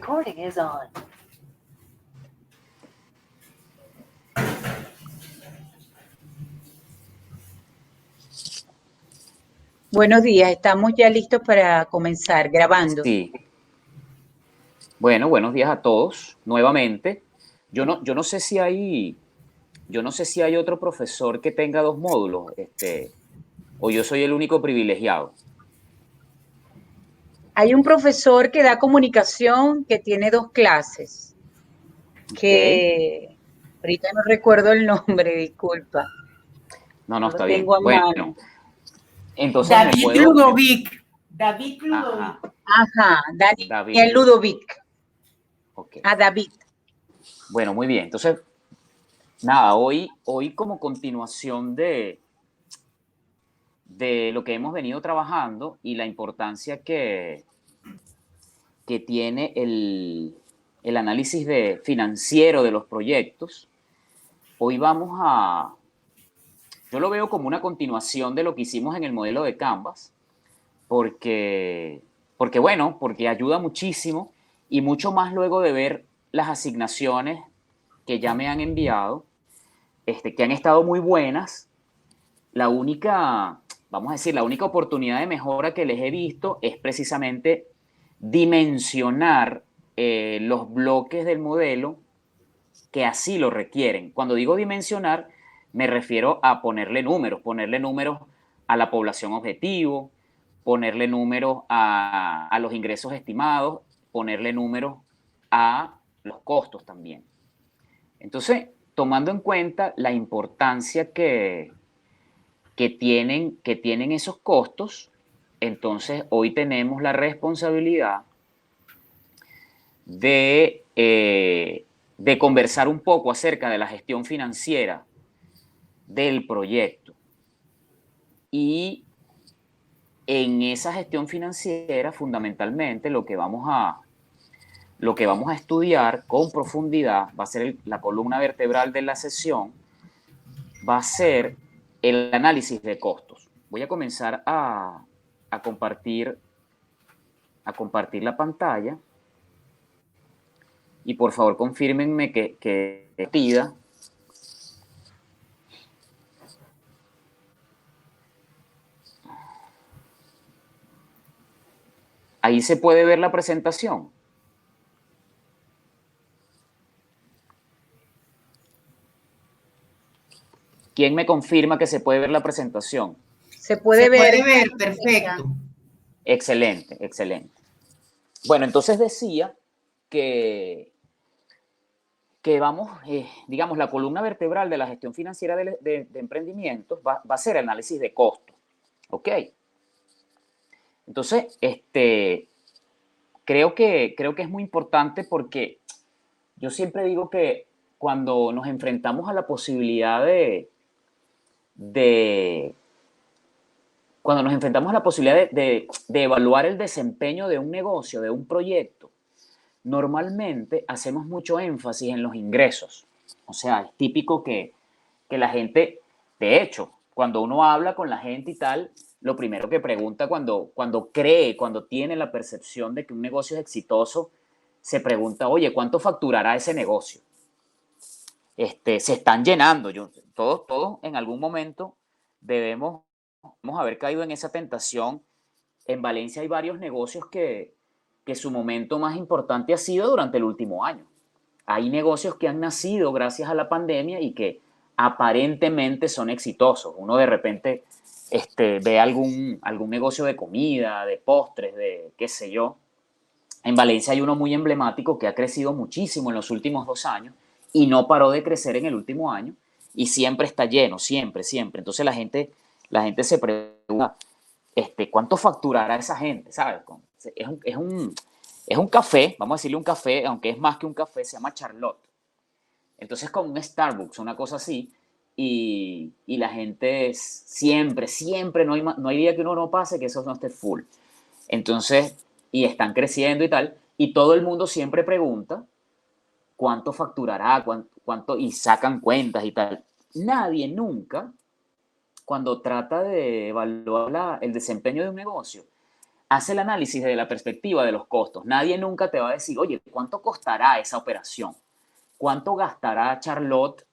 recording is on. Buenos días, estamos ya listos para comenzar grabando. Sí. Bueno, buenos días a todos nuevamente. Yo no sé si hay otro profesor que tenga dos módulos, o yo soy el único privilegiado. Hay un profesor que da comunicación que tiene dos clases, que ahorita no recuerdo el nombre, disculpa. No, No lo está bien. tengo a Bueno, mano. entonces David Ludovic. David Ludovic. Ajá, David. Daniel Ludovic. Ok. A David. Bueno, muy bien. Entonces, nada, hoy como continuación de lo que hemos venido trabajando y la importancia que tiene el análisis financiero de los proyectos, hoy yo lo veo como una continuación de lo que hicimos en el modelo de Canvas, porque ayuda muchísimo y mucho más luego de ver las asignaciones que ya me han enviado, que han estado muy buenas. La única oportunidad de mejora que les he visto es precisamente dimensionar los bloques del modelo que así lo requieren. Cuando digo dimensionar, me refiero a ponerle números a la población objetivo, ponerle números a los ingresos estimados, ponerle números a los costos también. Entonces, tomando en cuenta la importancia que tienen esos costos, entonces hoy tenemos la responsabilidad de conversar un poco acerca de la gestión financiera del proyecto. Y en esa gestión financiera, fundamentalmente, lo que vamos a estudiar con profundidad, va a ser la columna vertebral de la sesión, va a ser el análisis de costos. Voy a comenzar a compartir la pantalla. Y por favor, confírmenme que pida. Ahí se puede ver la presentación. ¿Quién me confirma que se puede ver la presentación? Se puede ver, perfecto. Excelente, excelente. Bueno, entonces decía que vamos, digamos, la columna vertebral de la gestión financiera de emprendimientos va a ser análisis de costo. ¿Ok? Entonces, creo que es muy importante porque yo siempre digo que cuando nos enfrentamos a la posibilidad de evaluar el desempeño de un negocio, de un proyecto, normalmente hacemos mucho énfasis en los ingresos. O sea, es típico que la gente, de hecho, cuando uno habla con la gente y tal, lo primero que pregunta cuando tiene la percepción de que un negocio es exitoso, se pregunta, oye, ¿cuánto facturará ese negocio? Se están llenando. Todos en algún momento debemos haber caído en esa tentación. En Valencia hay varios negocios que su momento más importante ha sido durante el último año. Hay negocios que han nacido gracias a la pandemia y que aparentemente son exitosos. Uno de repente ve algún negocio de comida, de postres, de qué sé yo. En Valencia hay uno muy emblemático que ha crecido muchísimo en los últimos 2 años y no paró de crecer en el último año y siempre está lleno, siempre. Entonces la gente se pregunta, ¿cuánto facturará esa gente? ¿Sabes? Es un café, vamos a decirle un café, aunque es más que un café, se llama Charlotte. Entonces, como un Starbucks, una cosa así, y la gente siempre, no hay día que uno no pase que eso no esté full. Entonces, y están creciendo y tal, y todo el mundo siempre pregunta cuánto facturará, cuánto, y sacan cuentas y tal. Nadie nunca, cuando trata de evaluar el desempeño de un negocio, hace el análisis desde la perspectiva de los costos. Nadie nunca te va a decir, oye, ¿cuánto costará esa operación? ¿Cuánto gastará Charlotte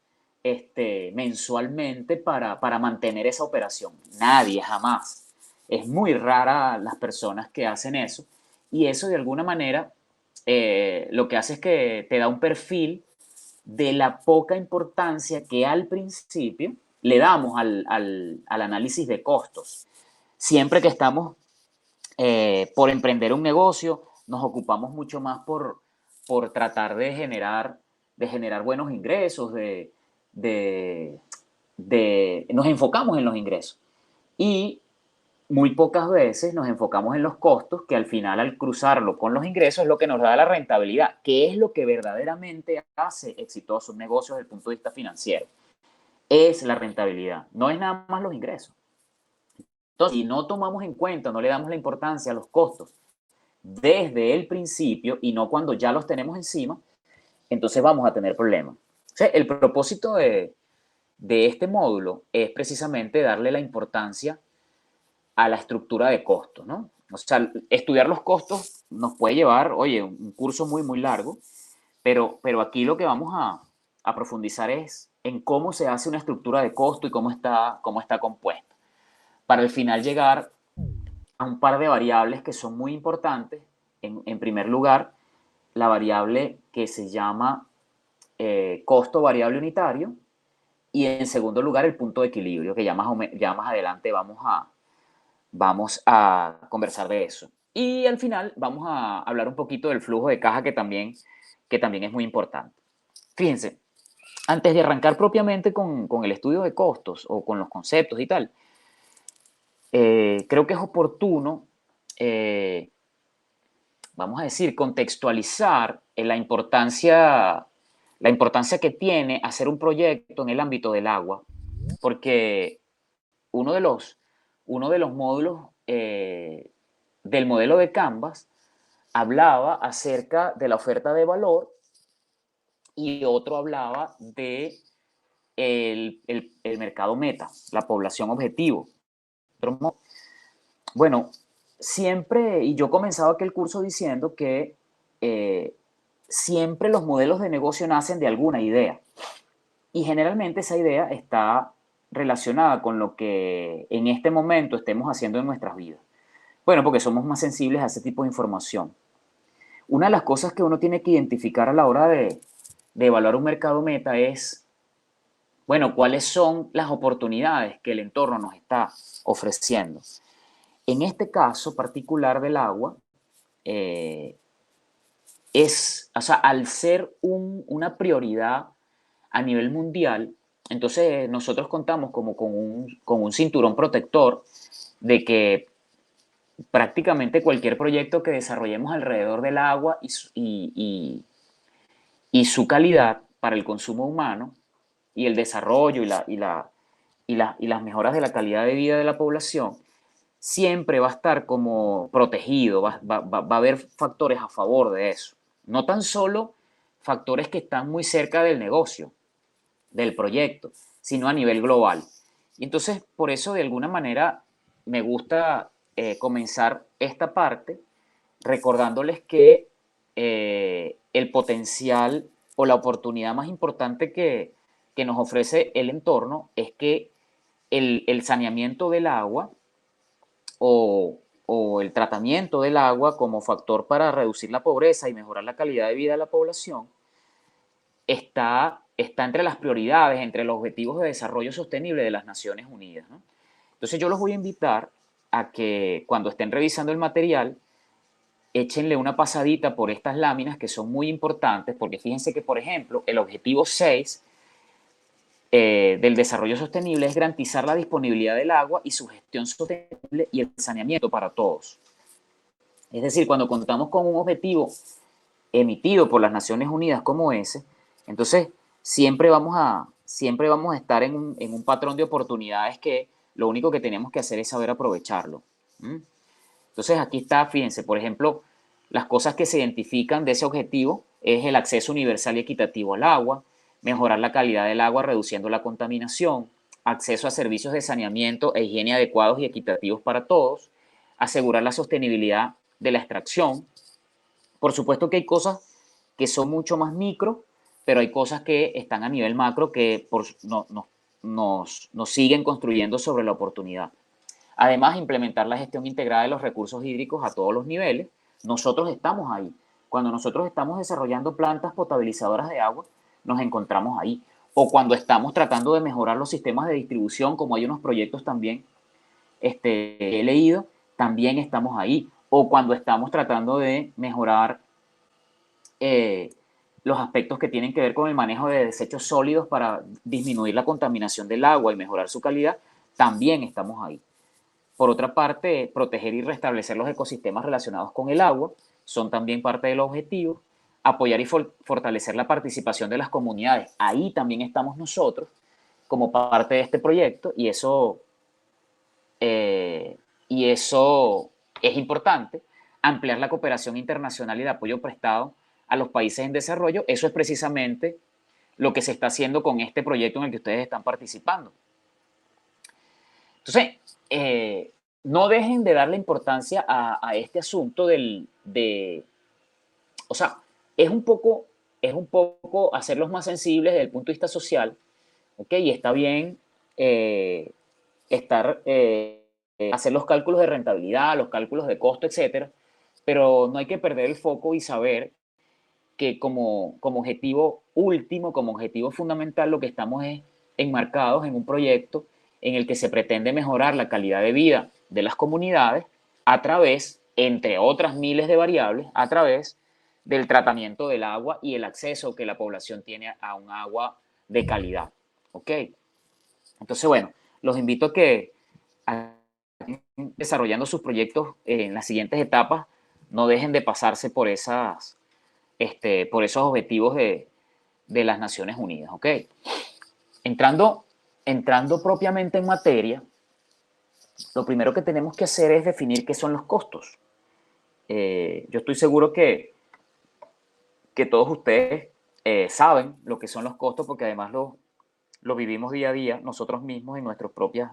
mensualmente para mantener esa operación? Nadie, jamás. Es muy rara las personas que hacen eso, y eso de alguna manera lo que hace es que te da un perfil de la poca importancia que al principio le damos al análisis de costos. Siempre que estamos por emprender un negocio, nos ocupamos mucho más por tratar de generar buenos ingresos, nos enfocamos en los ingresos. Y muy pocas veces nos enfocamos en los costos, que al final, al cruzarlo con los ingresos, es lo que nos da la rentabilidad, que es lo que verdaderamente hace exitoso un negocio desde el punto de vista financiero. Es la rentabilidad, no es nada más los ingresos. Entonces, si no tomamos en cuenta, no le damos la importancia a los costos desde el principio y no cuando ya los tenemos encima, entonces vamos a tener problemas. O sea, el propósito de este módulo es precisamente darle la importancia a la estructura de costos, ¿no? O sea, estudiar los costos nos puede llevar, oye, un curso muy, muy largo, pero aquí lo que vamos a profundizar es en cómo se hace una estructura de costo y cómo está compuesta, para al final llegar a un par de variables que son muy importantes. En primer lugar, la variable que se llama costo variable unitario, y en segundo lugar el punto de equilibrio, que ya más adelante vamos a conversar de eso. Y al final vamos a hablar un poquito del flujo de caja, que también es muy importante. Fíjense, antes de arrancar propiamente con el estudio de costos o con los conceptos y tal, creo que es oportuno, vamos a decir, contextualizar la importancia que tiene hacer un proyecto en el ámbito del agua, porque uno de los módulos del modelo de Canvas hablaba acerca de la oferta de valor y otro hablaba de el mercado meta, la población objetivo. Bueno, siempre, y yo comenzaba aquel curso diciendo que siempre los modelos de negocio nacen de alguna idea, y generalmente esa idea está relacionada con lo que en este momento estemos haciendo en nuestras vidas. Bueno, porque somos más sensibles a ese tipo de información. Una de las cosas que uno tiene que identificar a la hora de evaluar un mercado meta es, bueno, cuáles son las oportunidades que el entorno nos está ofreciendo. En este caso particular del agua, o sea, al ser una prioridad a nivel mundial, entonces nosotros contamos como con un cinturón protector de que prácticamente cualquier proyecto que desarrollemos alrededor del agua y su calidad para el consumo humano y el desarrollo y las mejoras de la calidad de vida de la población, siempre va a estar como protegido, va a haber factores a favor de eso. No tan solo factores que están muy cerca del negocio, del proyecto, sino a nivel global. Y entonces, por eso, de alguna manera, me gusta comenzar esta parte recordándoles que el potencial o la oportunidad más importante que nos ofrece el entorno es que el saneamiento del agua o el tratamiento del agua como factor para reducir la pobreza y mejorar la calidad de vida de la población está entre las prioridades, entre los objetivos de desarrollo sostenible de las Naciones Unidas, ¿no? Entonces yo los voy a invitar a que cuando estén revisando el material, échenle una pasadita por estas láminas que son muy importantes, porque fíjense que, por ejemplo, el objetivo 6 del desarrollo sostenible es garantizar la disponibilidad del agua y su gestión sostenible y el saneamiento para todos. Es decir, cuando contamos con un objetivo emitido por las Naciones Unidas como ese, entonces siempre vamos a estar en un patrón de oportunidades que lo único que tenemos que hacer es saber aprovecharlo. Entonces aquí está, fíjense, por ejemplo, las cosas que se identifican de ese objetivo es el acceso universal y equitativo al agua, mejorar la calidad del agua reduciendo la contaminación, acceso a servicios de saneamiento e higiene adecuados y equitativos para todos, asegurar la sostenibilidad de la extracción. Por supuesto que hay cosas que son mucho más micro, pero hay cosas que están a nivel macro que nos siguen construyendo sobre la oportunidad. Además, implementar la gestión integrada de los recursos hídricos a todos los niveles. Nosotros estamos ahí. Cuando nosotros estamos desarrollando plantas potabilizadoras de agua, nos encontramos ahí. O cuando estamos tratando de mejorar los sistemas de distribución, como hay unos proyectos también he leído, también estamos ahí. O cuando estamos tratando de mejorar los aspectos que tienen que ver con el manejo de desechos sólidos para disminuir la contaminación del agua y mejorar su calidad, también estamos ahí. Por otra parte, proteger y restablecer los ecosistemas relacionados con el agua son también parte del objetivo. Apoyar y fortalecer la participación de las comunidades. Ahí también estamos nosotros como parte de este proyecto y eso es importante. Ampliar la cooperación internacional y el apoyo prestado a los países en desarrollo. Eso es precisamente lo que se está haciendo con este proyecto en el que ustedes están participando. Entonces, no dejen de darle importancia a este asunto o sea, es un poco hacerlos más sensibles desde el punto de vista social, ¿ok? Y está bien hacer los cálculos de rentabilidad, los cálculos de costo, etcétera, pero no hay que perder el foco y saber que como objetivo último, como objetivo fundamental, lo que estamos es enmarcados en un proyecto en el que se pretende mejorar la calidad de vida de las comunidades a través, entre otras miles de variables, a través del tratamiento del agua y el acceso que la población tiene a un agua de calidad. ¿Ok? Entonces, bueno, los invito a que desarrollando sus proyectos en las siguientes etapas no dejen de pasarse por esos objetivos de las Naciones Unidas, ¿ok? Entrando propiamente en materia, lo primero que tenemos que hacer es definir qué son los costos. Yo estoy seguro que todos ustedes saben lo que son los costos porque además lo vivimos día a día nosotros mismos en nuestras propias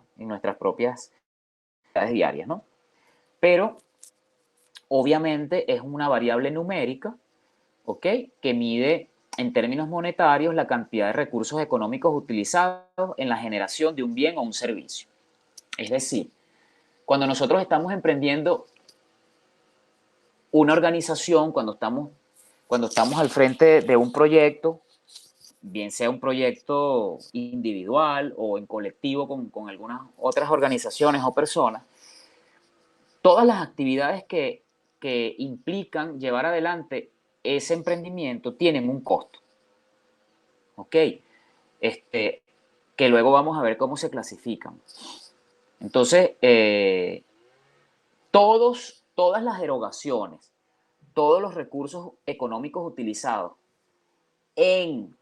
actividades diarias, ¿no? Pero obviamente es una variable numérica, ¿ok? Que mide en términos monetarios la cantidad de recursos económicos utilizados en la generación de un bien o un servicio. Es decir, cuando nosotros estamos emprendiendo una organización, cuando estamos al frente de un proyecto, bien sea un proyecto individual o en colectivo con algunas otras organizaciones o personas, todas las actividades que implican llevar adelante ese emprendimiento tienen un costo. ¿Ok? Que luego vamos a ver cómo se clasifican. Entonces, todas las erogaciones, todos los recursos económicos utilizados en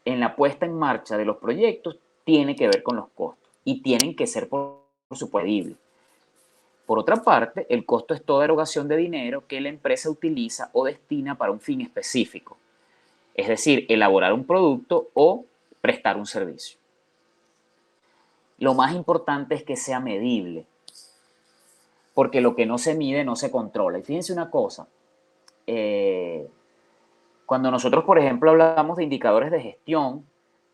la puesta en marcha de los proyectos tienen que ver con los costos y tienen que ser por supuesto. Por otra parte, el costo es toda erogación de dinero que la empresa utiliza o destina para un fin específico, es decir, elaborar un producto o prestar un servicio. Lo más importante es que sea medible, porque lo que no se mide no se controla. Y fíjense una cosa, cuando nosotros, por ejemplo, hablamos de indicadores de gestión,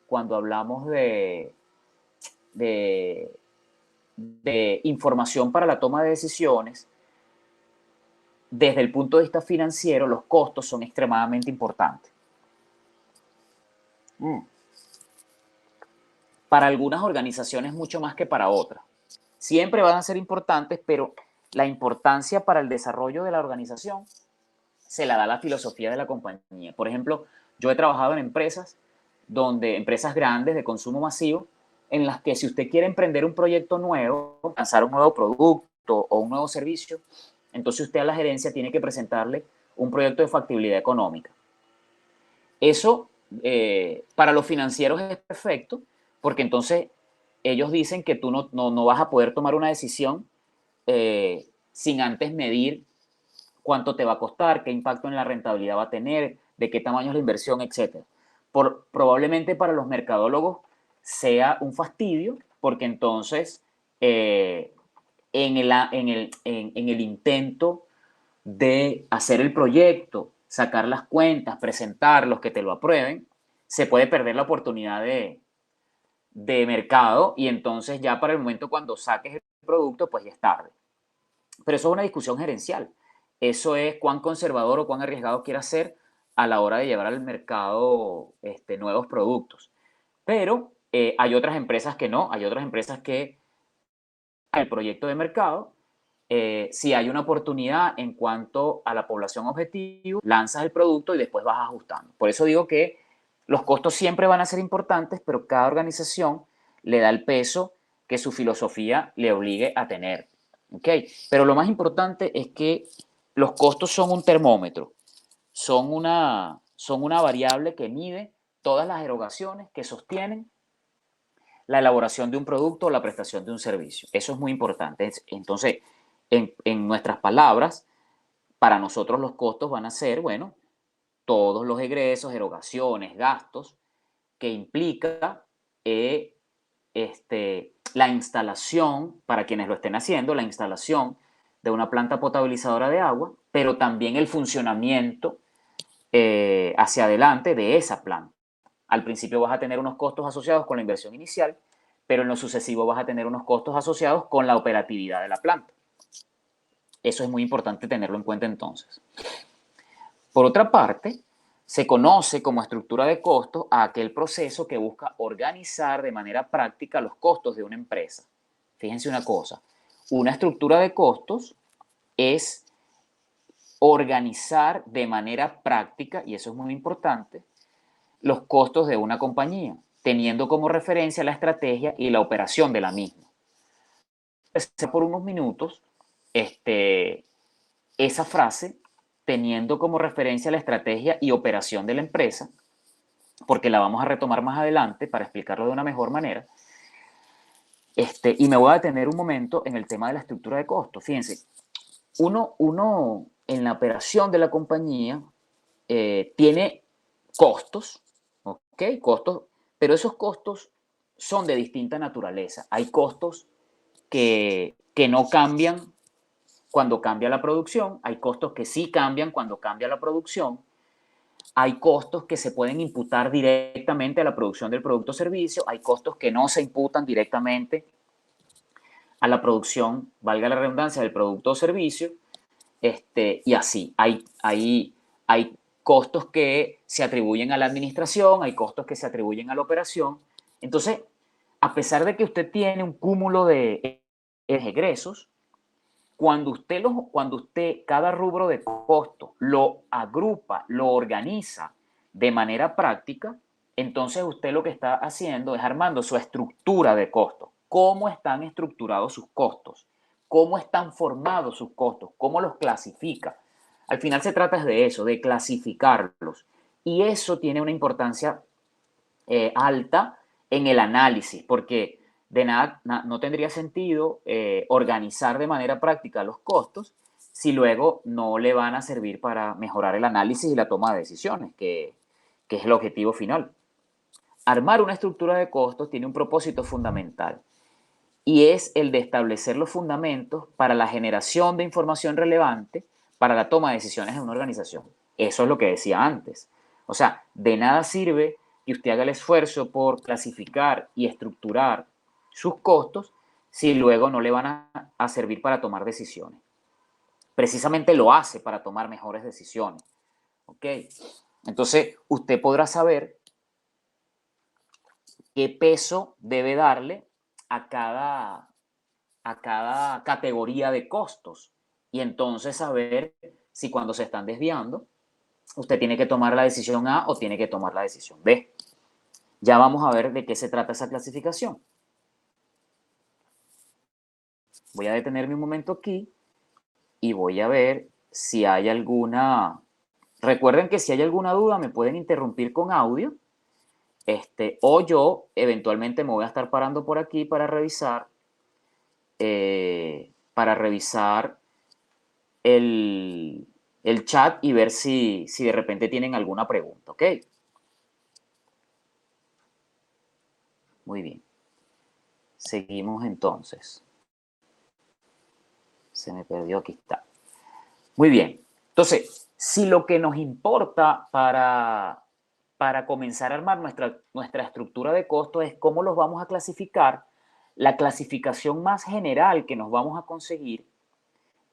cuando hablamos de información para la toma de decisiones, desde el punto de vista financiero, los costos son extremadamente importantes. Para algunas organizaciones mucho más que para otras. Siempre van a ser importantes, pero la importancia para el desarrollo de la organización se la da la filosofía de la compañía. Por ejemplo, yo he trabajado en empresas grandes de consumo masivo, en las que si usted quiere emprender un proyecto nuevo, lanzar un nuevo producto o un nuevo servicio, entonces usted a la gerencia tiene que presentarle un proyecto de factibilidad económica. Eso para los financieros es perfecto, porque entonces ellos dicen que tú no vas a poder tomar una decisión sin antes medir cuánto te va a costar, qué impacto en la rentabilidad va a tener, de qué tamaño es la inversión, etc. Probablemente para los mercadólogos sea un fastidio, porque entonces en el intento de hacer el proyecto, sacar las cuentas, presentarlos, que te lo aprueben, se puede perder la oportunidad de mercado y entonces ya para el momento cuando saques el producto, pues ya es tarde. Pero eso es una discusión gerencial. Eso es cuán conservador o cuán arriesgado quieras ser a la hora de llevar al mercado nuevos productos. Pero hay otras empresas que no, hay otras empresas que el proyecto de mercado, si hay una oportunidad en cuanto a la población objetivo, lanzas el producto y después vas ajustando. Por eso digo que los costos siempre van a ser importantes, pero cada organización le da el peso que su filosofía le obligue a tener. ¿Okay? Pero lo más importante es que los costos son un termómetro, son una variable que mide todas las erogaciones que sostienen la elaboración de un producto o la prestación de un servicio. Eso es muy importante. Entonces, en nuestras palabras, para nosotros los costos van a ser, bueno, todos los egresos, erogaciones, gastos que implica la instalación, para quienes lo estén haciendo, la instalación de una planta potabilizadora de agua, pero también el funcionamiento hacia adelante de esa planta. Al principio vas a tener unos costos asociados con la inversión inicial, pero en lo sucesivo vas a tener unos costos asociados con la operatividad de la planta. Eso es muy importante tenerlo en cuenta entonces. Por otra parte, se conoce como estructura de costos a aquel proceso que busca organizar de manera práctica los costos de una empresa. Fíjense una cosa, una estructura de costos es organizar de manera práctica, y eso es muy importante, los costos de una compañía, teniendo como referencia la estrategia y la operación de la misma. Por unos minutos esa frase teniendo como referencia la estrategia y operación de la empresa, porque la vamos a retomar más adelante para explicarlo de una mejor manera. Y me voy a detener un momento en el tema de la estructura de costos. Fíjense, uno en la operación de la compañía tiene costos, ¿ok? Costos, pero esos costos son de distinta naturaleza. Hay costos que no cambian cuando cambia la producción, hay costos que sí cambian cuando cambia la producción, hay costos que se pueden imputar directamente a la producción del producto o servicio, hay costos que no se imputan directamente a la producción, valga la redundancia, del producto o servicio, y así. Hay costos que se atribuyen a la administración, hay costos que se atribuyen a la operación. Entonces, a pesar de que usted tiene un cúmulo de egresos, cuando usted cada rubro de costo lo agrupa, lo organiza de manera práctica, entonces usted lo que está haciendo es armando su estructura de costos. ¿Cómo están estructurados sus costos? ¿Cómo están formados sus costos? ¿Cómo los clasifica? Al final se trata de eso, de clasificarlos. Y eso tiene una importancia alta en el análisis, porque de nada, no tendría sentido organizar de manera práctica los costos si luego no le van a servir para mejorar el análisis y la toma de decisiones, que es el objetivo final. Armar una estructura de costos tiene un propósito fundamental y es el de establecer los fundamentos para la generación de información relevante para la toma de decisiones en una organización. Eso es lo que decía antes. O sea, de nada sirve que usted haga el esfuerzo por clasificar y estructurar sus costos si luego no le van a servir para tomar decisiones. Precisamente lo hace para tomar mejores decisiones. ¿Ok? Entonces, usted podrá saber qué peso debe darle a cada categoría de costos y entonces saber si cuando se están desviando usted tiene que tomar la decisión A o tiene que tomar la decisión B. Ya vamos a ver de qué se trata esa clasificación. Voy a detenerme un momento aquí y voy a ver si hay alguna... Recuerden que si hay alguna duda me pueden interrumpir con audio o yo eventualmente me voy a estar parando por aquí para revisar el chat y ver si de repente tienen alguna pregunta, ¿ok? Muy bien. Seguimos entonces. Se me perdió, aquí está. Muy bien. Entonces, si lo que nos importa para comenzar a armar nuestra estructura de costos es cómo los vamos a clasificar, la clasificación más general que nos vamos a conseguir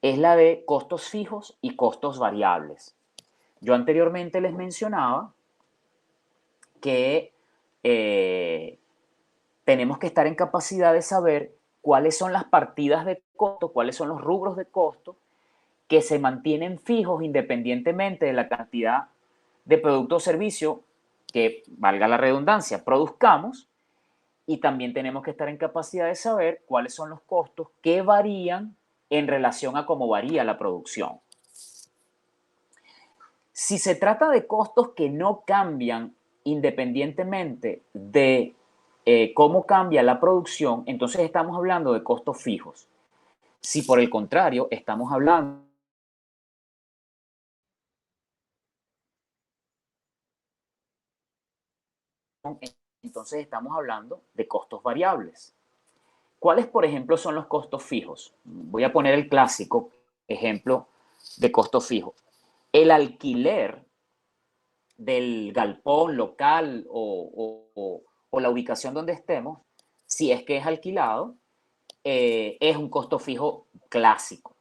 es la de costos fijos y costos variables. Yo anteriormente les mencionaba que tenemos que estar en capacidad de saber cuáles son las partidas de costo, cuáles son los rubros de costo que se mantienen fijos independientemente de la cantidad de producto o servicio que, valga la redundancia, produzcamos, y también tenemos que estar en capacidad de saber cuáles son los costos que varían en relación a cómo varía la producción. Si se trata de costos que no cambian independientemente de cómo cambia la producción, entonces estamos hablando de costos fijos. Si por el contrario estamos hablando entonces estamos hablando de costos variables. ¿Cuáles, por ejemplo, son los costos fijos? Voy a poner el clásico ejemplo de costo fijo. El alquiler del galpón local o la ubicación donde estemos, si es que es alquilado, es un costo fijo clásico.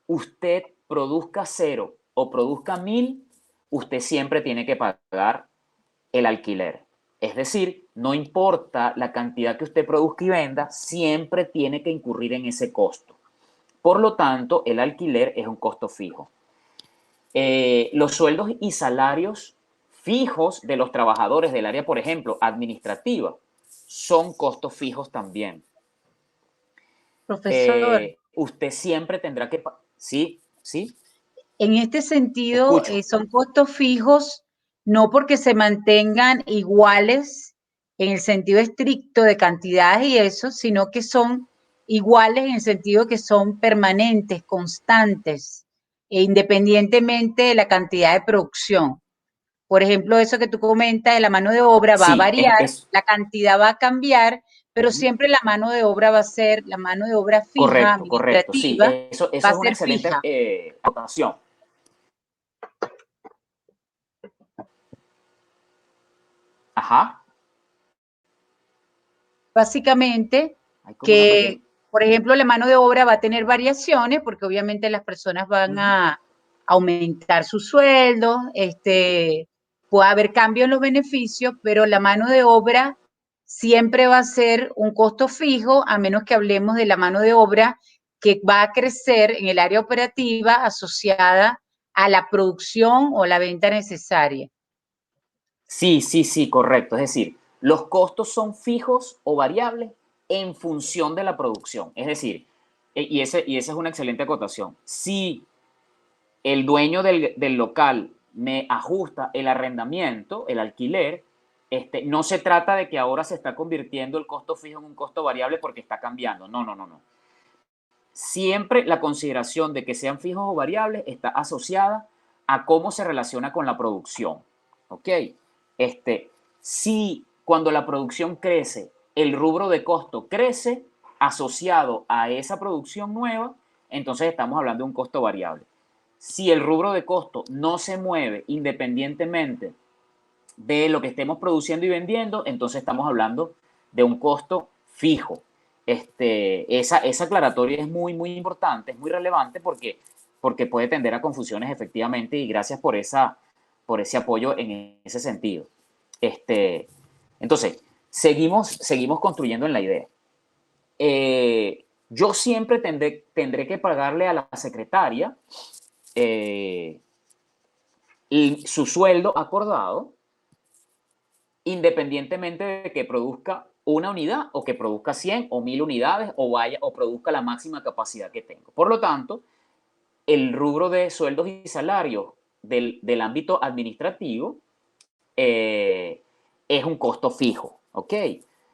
Usted produzca 0 o produzca 1000, usted siempre tiene que pagar el alquiler. Es decir, no importa la cantidad que usted produzca y venda, siempre tiene que incurrir en ese costo. Por lo tanto, el alquiler es un costo fijo. Los sueldos y salarios fijos de los trabajadores del área, por ejemplo, administrativa, son costos fijos también. Profesor, Usted siempre tendrá que... Sí, sí. en este sentido, son costos fijos, no porque se mantengan iguales en el sentido estricto de cantidades y eso, sino que son iguales en el sentido que son permanentes, constantes, e independientemente de la cantidad de producción. Por ejemplo, eso que tú comentas de la mano de obra va a variar, la cantidad va a cambiar, pero siempre la mano de obra va a ser, la mano de obra fija, correcto, sí, administrativa, eso va es a una ser excelente fija. acotación. Ajá. Básicamente, que, por ejemplo, la mano de obra va a tener variaciones, porque obviamente las personas van a aumentar su sueldo, puede haber cambio en los beneficios, pero la mano de obra siempre va a ser un costo fijo, a menos que hablemos de la mano de obra que va a crecer en el área operativa asociada a la producción o la venta necesaria. Sí, sí, sí, correcto. Es decir, los costos son fijos o variables en función de la producción. Es decir, y esa es una excelente acotación. Si el dueño del local me ajusta el arrendamiento, el alquiler, no se trata de que ahora se está convirtiendo el costo fijo en un costo variable porque está cambiando. No, no, no, no. Siempre la consideración de que sean fijos o variables está asociada a cómo se relaciona con la producción. ¿Ok? Si cuando la producción crece, el rubro de costo crece asociado a esa producción nueva, entonces estamos hablando de un costo variable. Si el rubro de costo no se mueve independientemente de lo que estemos produciendo y vendiendo, entonces estamos hablando de un costo fijo. Esa aclaratoria es muy, muy importante, es muy relevante porque puede tender a confusiones efectivamente, y gracias por ese apoyo en ese sentido. Entonces, seguimos construyendo en la idea. Yo siempre tendré que pagarle a la secretaria su sueldo acordado, independientemente de que produzca una unidad o que produzca 100 o 1000 unidades o produzca la máxima capacidad que tengo. Por lo tanto, el rubro de sueldos y salarios del ámbito administrativo es un costo fijo, ¿ok?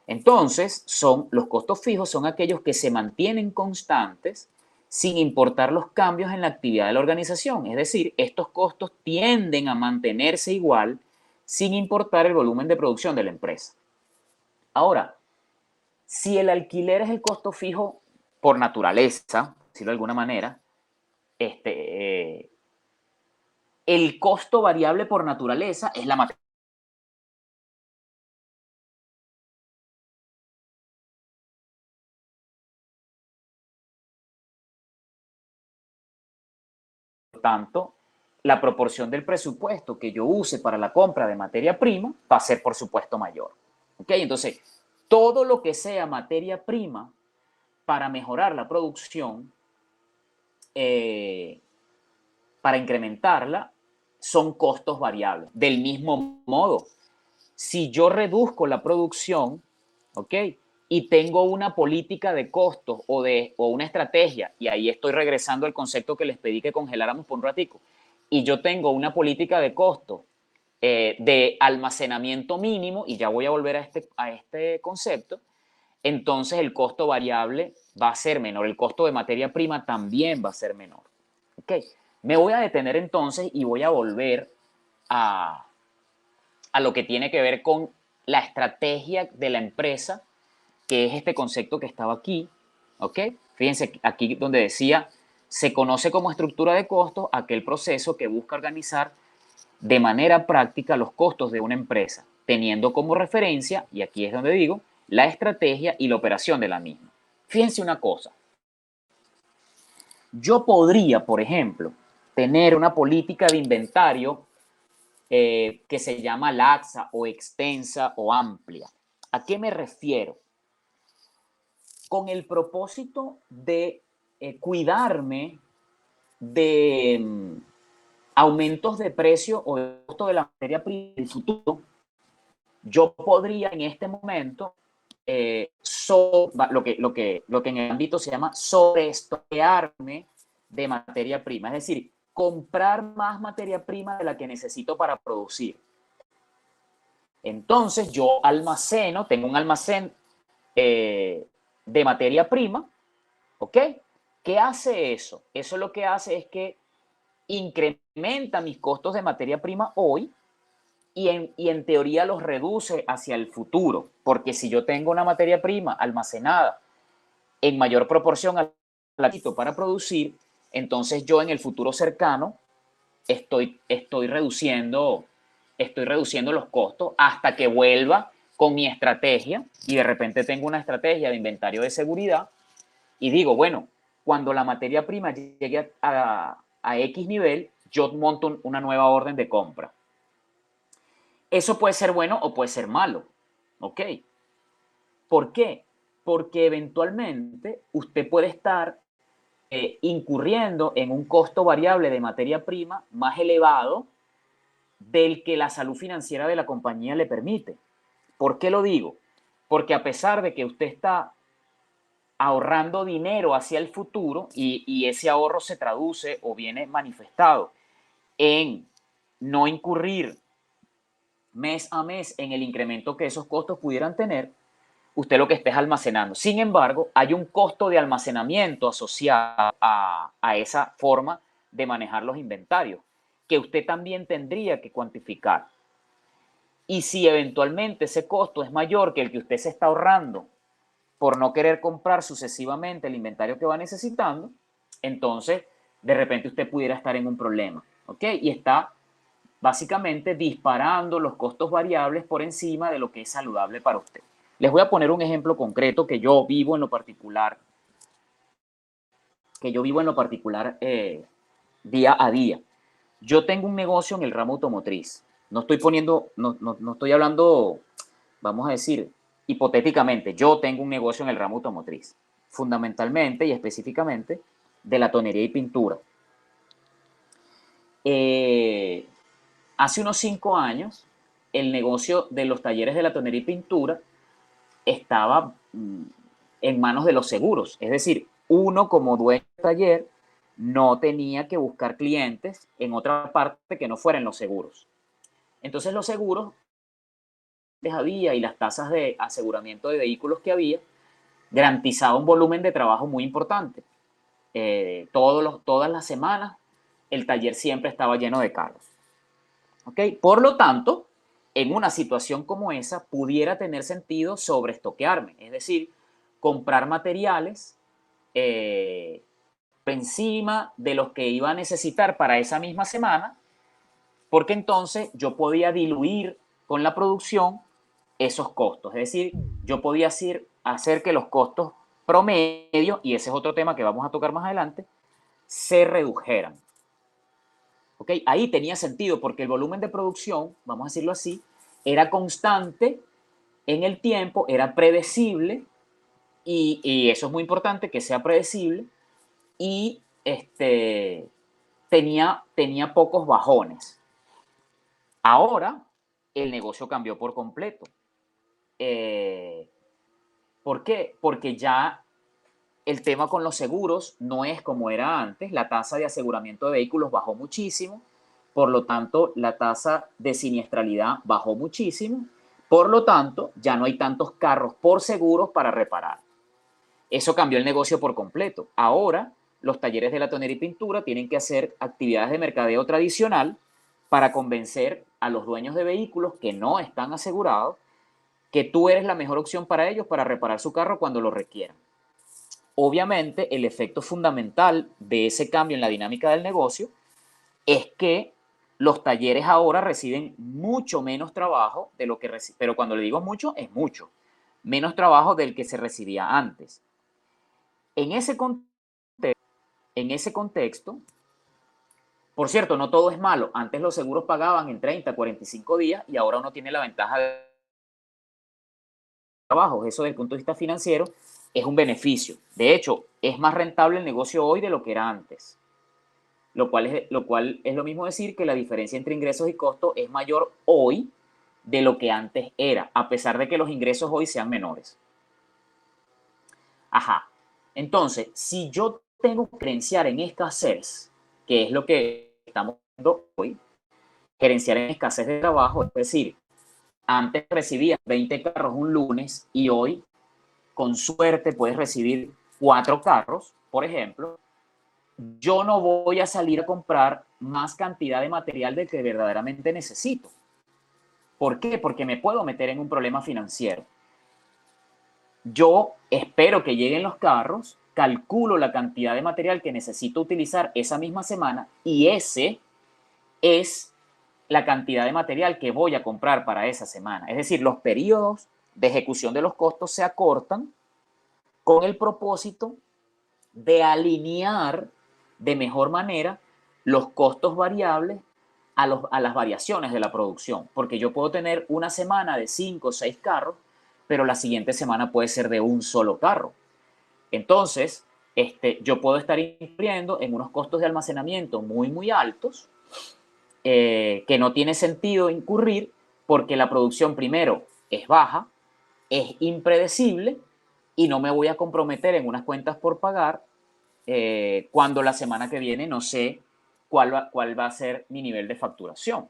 Entonces, los costos fijos son aquellos que se mantienen constantes sin importar los cambios en la actividad de la organización. Es decir, estos costos tienden a mantenerse igual sin importar el volumen de producción de la empresa. Ahora, si el alquiler es el costo fijo por naturaleza, por decirlo de alguna manera, el costo variable por naturaleza es la materia. Por tanto, la proporción del presupuesto que yo use para la compra de materia prima va a ser, por supuesto, mayor. ¿Ok? Entonces, todo lo que sea materia prima para mejorar la producción, para incrementarla, son costos variables. Del mismo modo, si yo reduzco la producción, ¿ok? Y tengo una política de costos o una estrategia, y ahí estoy regresando al concepto que les pedí que congeláramos por un ratico, y yo tengo una política de costos de almacenamiento mínimo, y ya voy a volver a este concepto, entonces el costo variable va a ser menor, el costo de materia prima también va a ser menor. ¿Ok? Me voy a detener entonces y voy a volver a lo que tiene que ver con la estrategia de la empresa, que es este concepto que estaba aquí, ¿ok? Fíjense aquí donde decía, se conoce como estructura de costos aquel proceso que busca organizar de manera práctica los costos de una empresa, teniendo como referencia, y aquí es donde digo, la estrategia y la operación de la misma. Fíjense una cosa, yo podría, por ejemplo, tener una política de inventario que se llama laxa o extensa o amplia. ¿A qué me refiero? Con el propósito de cuidarme de aumentos de precio o de costo de la materia prima en el futuro, yo podría en este momento, lo que en el ámbito se llama sobreestoquearme de materia prima, es decir, comprar más materia prima de la que necesito para producir. Entonces yo almaceno, tengo un almacén de materia prima, ¿ok? ¿Qué hace eso? Eso lo que hace es que incrementa mis costos de materia prima hoy y en teoría los reduce hacia el futuro, porque si yo tengo una materia prima almacenada en mayor proporción al que necesito para producir, entonces yo en el futuro cercano estoy reduciendo los costos hasta que vuelva con mi estrategia y de repente tengo una estrategia de inventario de seguridad y digo, bueno, cuando la materia prima llegue a X nivel, yo monto una nueva orden de compra. Eso puede ser bueno o puede ser malo, ¿ok? ¿Por qué? Porque eventualmente usted puede estar incurriendo en un costo variable de materia prima más elevado del que la salud financiera de la compañía le permite. ¿Por qué lo digo? Porque a pesar de que usted está ahorrando dinero hacia el futuro y ese ahorro se traduce o viene manifestado en no incurrir mes a mes en el incremento que esos costos pudieran tener, usted lo que está es almacenando. Sin embargo, hay un costo de almacenamiento asociado a esa forma de manejar los inventarios que usted también tendría que cuantificar. Y si eventualmente ese costo es mayor que el que usted se está ahorrando por no querer comprar sucesivamente el inventario que va necesitando, entonces de repente usted pudiera estar en un problema, ¿ok? Y está básicamente disparando los costos variables por encima de lo que es saludable para usted. Les voy a poner un ejemplo concreto que yo vivo en lo particular, día a día. Yo tengo un negocio en el ramo automotriz. No estoy hablando, vamos a decir, hipotéticamente, yo tengo un negocio en el ramo automotriz, fundamentalmente y específicamente de la tonería y pintura. Hace unos 5 años, el negocio de los talleres de la tonería y pintura estaba en manos de los seguros. Es decir, uno como dueño de taller no tenía que buscar clientes en otra parte que no fueran los seguros. Entonces los seguros había y las tasas de aseguramiento de vehículos que había garantizaba un volumen de trabajo muy importante. Todas las semanas el taller siempre estaba lleno de carros. ¿Okay? Por lo tanto, en una situación como esa pudiera tener sentido sobreestoquearme, es decir, comprar materiales encima de los que iba a necesitar para esa misma semana, porque entonces yo podía diluir con la producción esos costos. Es decir, yo podía hacer que los costos promedio, y ese es otro tema que vamos a tocar más adelante, se redujeran. ¿Ok? Ahí tenía sentido porque el volumen de producción, vamos a decirlo así, era constante en el tiempo, era predecible, y eso es muy importante, que sea predecible, y tenía pocos bajones. Ahora el negocio cambió por completo. ¿Por qué? Porque ya el tema con los seguros no es como era antes. La tasa de aseguramiento de vehículos bajó muchísimo, por lo tanto la tasa de siniestralidad bajó muchísimo, por lo tanto ya no hay tantos carros por seguros para reparar. Eso cambió el negocio por completo. Ahora los talleres de latón y pintura tienen que hacer actividades de mercadeo tradicional para convencer a los dueños de vehículos que no están asegurados que tú eres la mejor opción para ellos para reparar su carro cuando lo requieran. Obviamente, el efecto fundamental de ese cambio en la dinámica del negocio es que los talleres ahora reciben mucho menos trabajo de lo que reciben, pero cuando le digo mucho, es mucho, menos trabajo del que se recibía antes. En ese contexto, por cierto, no todo es malo. Antes los seguros pagaban en 30, 45 días y ahora uno tiene la ventaja de trabajo. Eso desde el punto de vista financiero es un beneficio. De hecho, es más rentable el negocio hoy de lo que era antes. Lo cual es lo mismo decir que la diferencia entre ingresos y costos es mayor hoy de lo que antes era, a pesar de que los ingresos hoy sean menores. Ajá. Entonces, si yo tengo que gerenciar en escasez, que es lo que estamos viendo hoy, gerenciar en escasez de trabajo, es decir, antes recibías 20 carros un lunes y hoy, con suerte, puedes recibir 4 carros, por ejemplo. Yo no voy a salir a comprar más cantidad de material del que verdaderamente necesito. ¿Por qué? Porque me puedo meter en un problema financiero. Yo espero que lleguen los carros, calculo la cantidad de material que necesito utilizar esa misma semana y ese es la cantidad de material que voy a comprar para esa semana. Es decir, los periodos de ejecución de los costos se acortan con el propósito de alinear de mejor manera los costos variables a las variaciones de la producción. Porque yo puedo tener una semana de 5 o 6 carros, pero la siguiente semana puede ser de un solo carro. Entonces, yo puedo estar incurriendo en unos costos de almacenamiento muy, muy altos, que no tiene sentido incurrir porque la producción primero es baja, es impredecible y no me voy a comprometer en unas cuentas por pagar cuando la semana que viene no sé cuál va a ser mi nivel de facturación.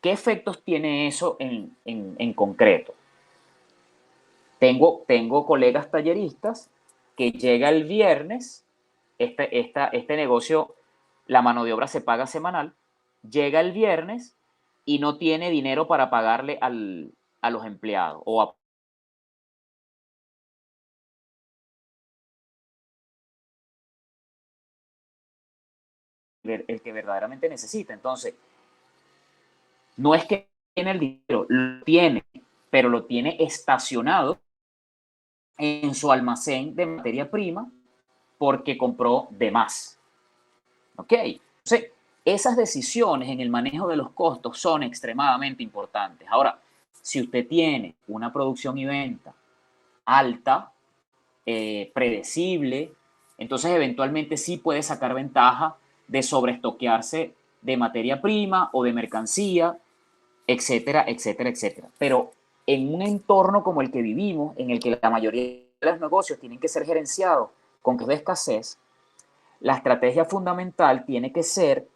¿Qué efectos tiene eso en concreto? Tengo colegas talleristas que llega el viernes, este negocio, la mano de obra se paga semanal, llega el viernes y no tiene dinero para pagarle a los empleados o a el que verdaderamente necesita. Entonces, no es que tiene el dinero, lo tiene, pero lo tiene estacionado en su almacén de materia prima porque compró de más. ¿Ok? Entonces, esas decisiones en el manejo de los costos son extremadamente importantes. Ahora, si usted tiene una producción y venta alta, predecible, entonces eventualmente sí puede sacar ventaja de sobreestoquearse de materia prima o de mercancía, etcétera, etcétera, etcétera. Pero en un entorno como el que vivimos, en el que la mayoría de los negocios tienen que ser gerenciados con de escasez, la estrategia fundamental tiene que ser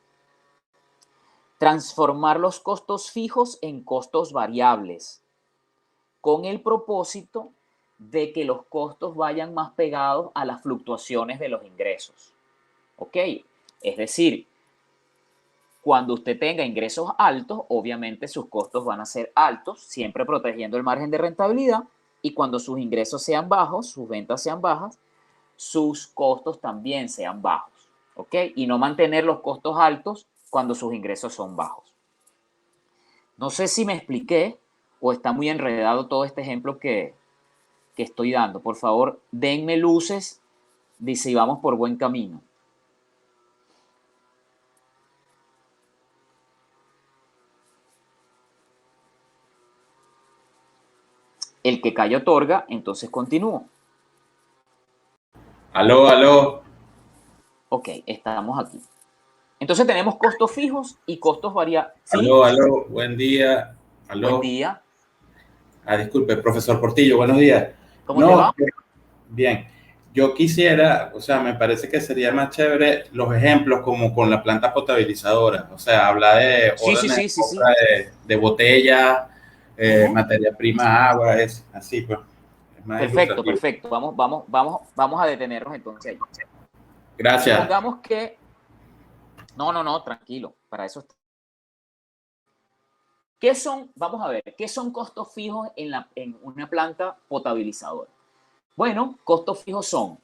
transformar los costos fijos en costos variables, con el propósito de que los costos vayan más pegados a las fluctuaciones de los ingresos. ¿Ok? Es decir, cuando usted tenga ingresos altos, obviamente sus costos van a ser altos, siempre protegiendo el margen de rentabilidad, y cuando sus ingresos sean bajos, sus ventas sean bajas, sus costos también sean bajos, ¿ok? Y no mantener los costos altos cuando sus ingresos son bajos. No sé si me expliqué o está muy enredado todo este ejemplo que estoy dando. Por favor, denme luces, dice, y vamos por buen camino. El que calla otorga, entonces continúo. Aló, aló. Ok, estamos aquí. Entonces tenemos costos fijos y costos variables. ¿Sí? Aló, aló, buen día. Aló. Buen día. Disculpe, profesor Portillo, buenos días. ¿Cómo te va? Bien. Yo quisiera, o sea, me parece que sería más chévere los ejemplos como con la planta potabilizadora. O sea, hablar de órdenes de compra de botellas, materia prima, agua, es así, pues. Es más Perfecto, ilustrativo. perfecto. Vamos a detenernos entonces ahí. Gracias. Supongamos que... No, tranquilo. Para eso está. ¿Qué son? Vamos a ver, ¿qué son costos fijos en una planta potabilizadora? Bueno, costos fijos son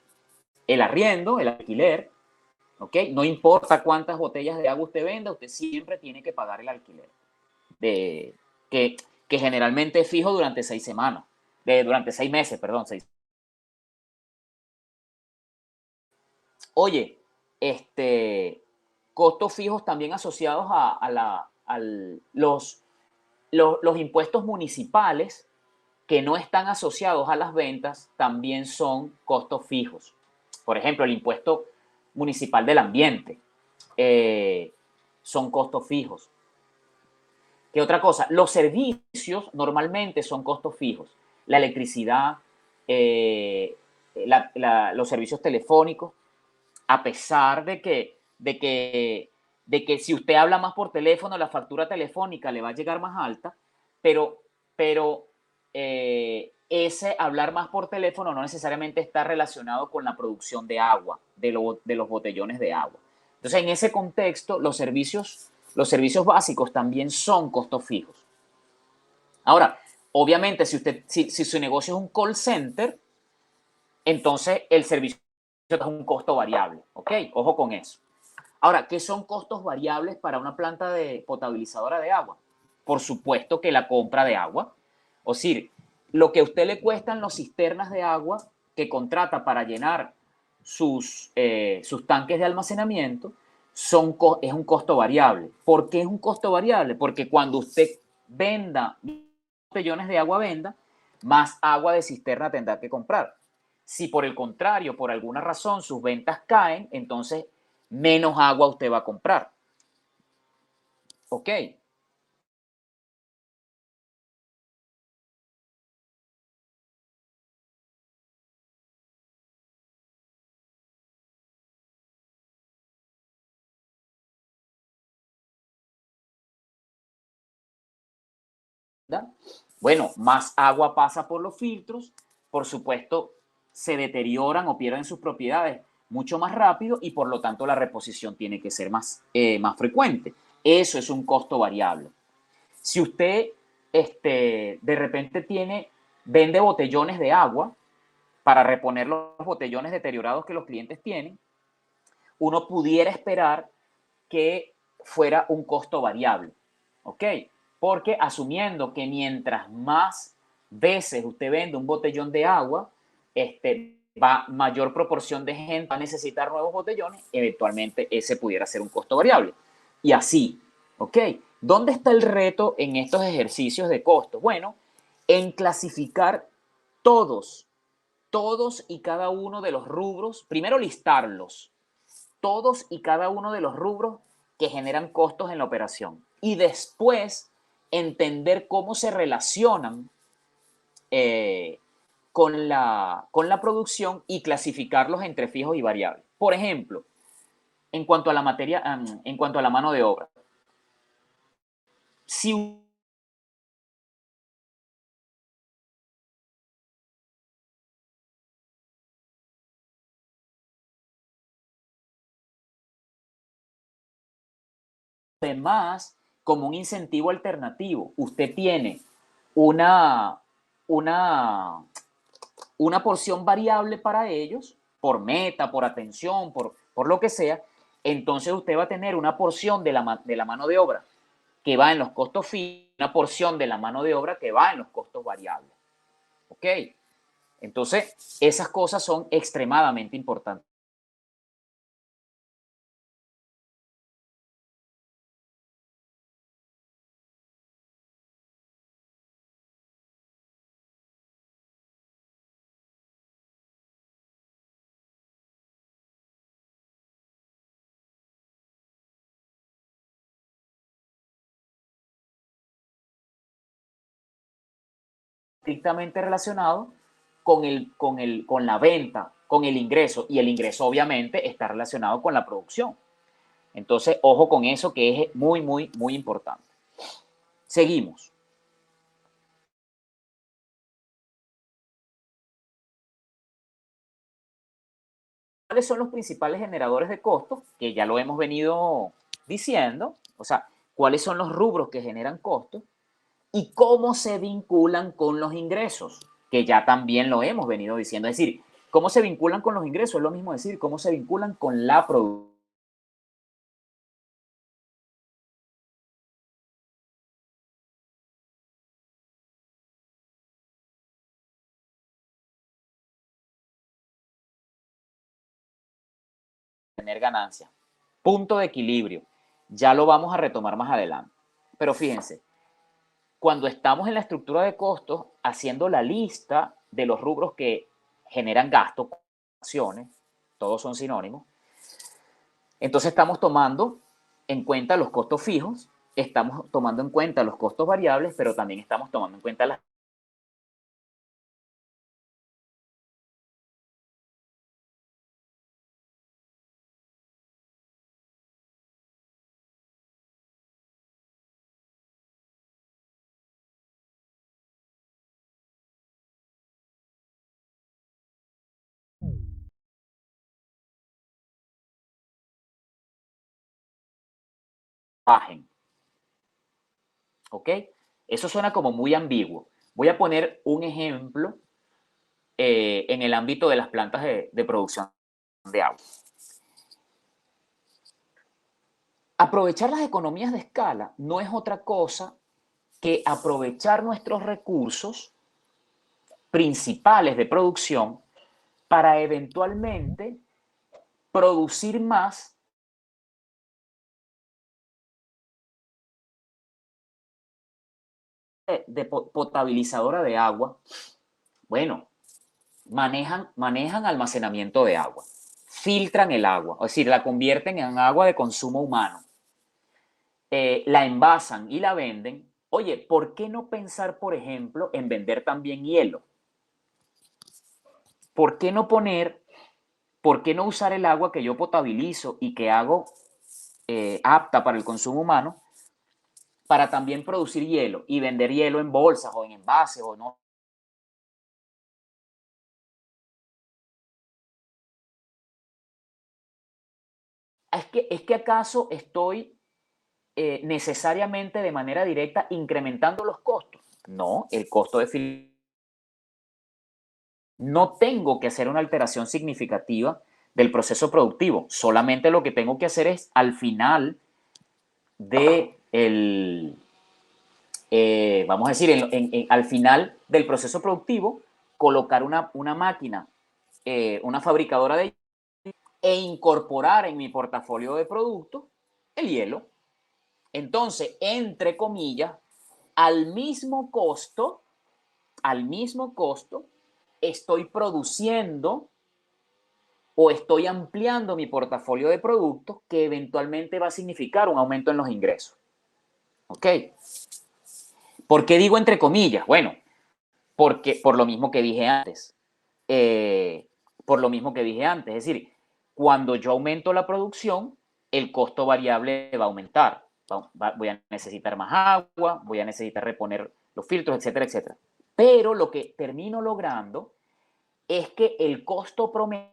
el arriendo, el alquiler, ¿ok? No importa cuántas botellas de agua usted venda, usted siempre tiene que pagar el alquiler, que generalmente es fijo durante 6 semanas, durante 6 meses, perdón. Oye, costos fijos también asociados a los impuestos municipales que no están asociados a las ventas también son costos fijos. Por ejemplo, el impuesto municipal del ambiente son costos fijos. ¿Qué otra cosa? Los servicios normalmente son costos fijos. La electricidad, los servicios telefónicos, a pesar de que si usted habla más por teléfono, la factura telefónica le va a llegar más alta, pero ese hablar más por teléfono no necesariamente está relacionado con la producción de agua, de los botellones de agua. Entonces, en ese contexto, los servicios básicos también son costos fijos. Ahora, obviamente, si su negocio es un call center, entonces el servicio es un costo variable, ¿ok? Ojo con eso. Ahora, ¿qué son costos variables para una planta de potabilizadora de agua? Por supuesto que la compra de agua. O sea, lo que a usted le cuestan los cisternas de agua que contrata para llenar sus tanques de almacenamiento es un costo variable. ¿Por qué es un costo variable? Porque cuando usted venda botellones de agua, más agua de cisterna tendrá que comprar. Si por el contrario, por alguna razón, sus ventas caen, entonces menos agua usted va a comprar. ¿Ok? ¿Da? Bueno, más agua pasa por los filtros, por supuesto, se deterioran o pierden sus propiedades mucho más rápido y por lo tanto la reposición tiene que ser más frecuente. Eso es un costo variable. Si usted de repente vende botellones de agua para reponer los botellones deteriorados que los clientes tienen, uno pudiera esperar que fuera un costo variable, ¿ok? Porque asumiendo que mientras más veces usted vende un botellón de agua, mayor proporción de gente va a necesitar nuevos botellones, eventualmente ese pudiera ser un costo variable. Y así, ¿ok? ¿Dónde está el reto en estos ejercicios de costos? Bueno, en clasificar todos y cada uno de los rubros, primero listarlos, todos y cada uno de los rubros que generan costos en la operación y después entender cómo se relacionan con la producción y clasificarlos entre fijos y variables. Por ejemplo, en cuanto a la en cuanto a la mano de obra, si además, como un incentivo alternativo, usted tiene una porción variable para ellos, por meta, por atención, por lo que sea, entonces usted va a tener una porción de la mano de obra que va en los costos fijos, una porción de la mano de obra que va en los costos variables. ¿Ok? Entonces, esas cosas son extremadamente importantes. Estrictamente relacionado con la venta, con el ingreso, y el ingreso obviamente está relacionado con la producción. Entonces, ojo con eso, que es muy, muy, muy importante. Seguimos. ¿Cuáles son los principales generadores de costos? Que ya lo hemos venido diciendo, o sea, cuáles son los rubros que generan costos y cómo se vinculan con los ingresos, que ya también lo hemos venido diciendo. Es decir, cómo se vinculan con los ingresos, es lo mismo decir cómo se vinculan con la producción. Tener ganancias. Punto de equilibrio. Ya lo vamos a retomar más adelante. Pero fíjense, cuando estamos en la estructura de costos, haciendo la lista de los rubros que generan gastos, acciones, todos son sinónimos, entonces estamos tomando en cuenta los costos fijos, estamos tomando en cuenta los costos variables, pero también estamos tomando en cuenta las bajen. ¿Ok? Eso suena como muy ambiguo. Voy a poner un ejemplo en el ámbito de las plantas de producción de agua. Aprovechar las economías de escala no es otra cosa que aprovechar nuestros recursos principales de producción para eventualmente producir más de potabilizadora de agua. Bueno, manejan almacenamiento de agua, filtran el agua, es decir, la convierten en agua de consumo humano, la envasan y la venden. Oye, ¿por qué no pensar, por ejemplo, en vender también hielo? ¿Por qué no usar el agua que yo potabilizo y que hago apta para el consumo humano para también producir hielo y vender hielo en bolsas o en envases o no? ¿Es que acaso estoy necesariamente de manera directa incrementando los costos? No, el costo de no tengo que hacer una alteración significativa del proceso productivo, solamente lo que tengo que hacer es al final vamos a decir, al final del proceso productivo, colocar una máquina, una fabricadora de hielo e incorporar en mi portafolio de productos el hielo. Entonces, entre comillas, al mismo costo, estoy produciendo o estoy ampliando mi portafolio de productos que eventualmente va a significar un aumento en los ingresos. ¿Ok? ¿Por qué digo entre comillas? Bueno, porque por lo mismo que dije antes. Es decir, cuando yo aumento la producción, el costo variable va a aumentar. Voy a necesitar más agua, voy a necesitar reponer los filtros, etcétera, etcétera. Pero lo que termino logrando es que el costo promedio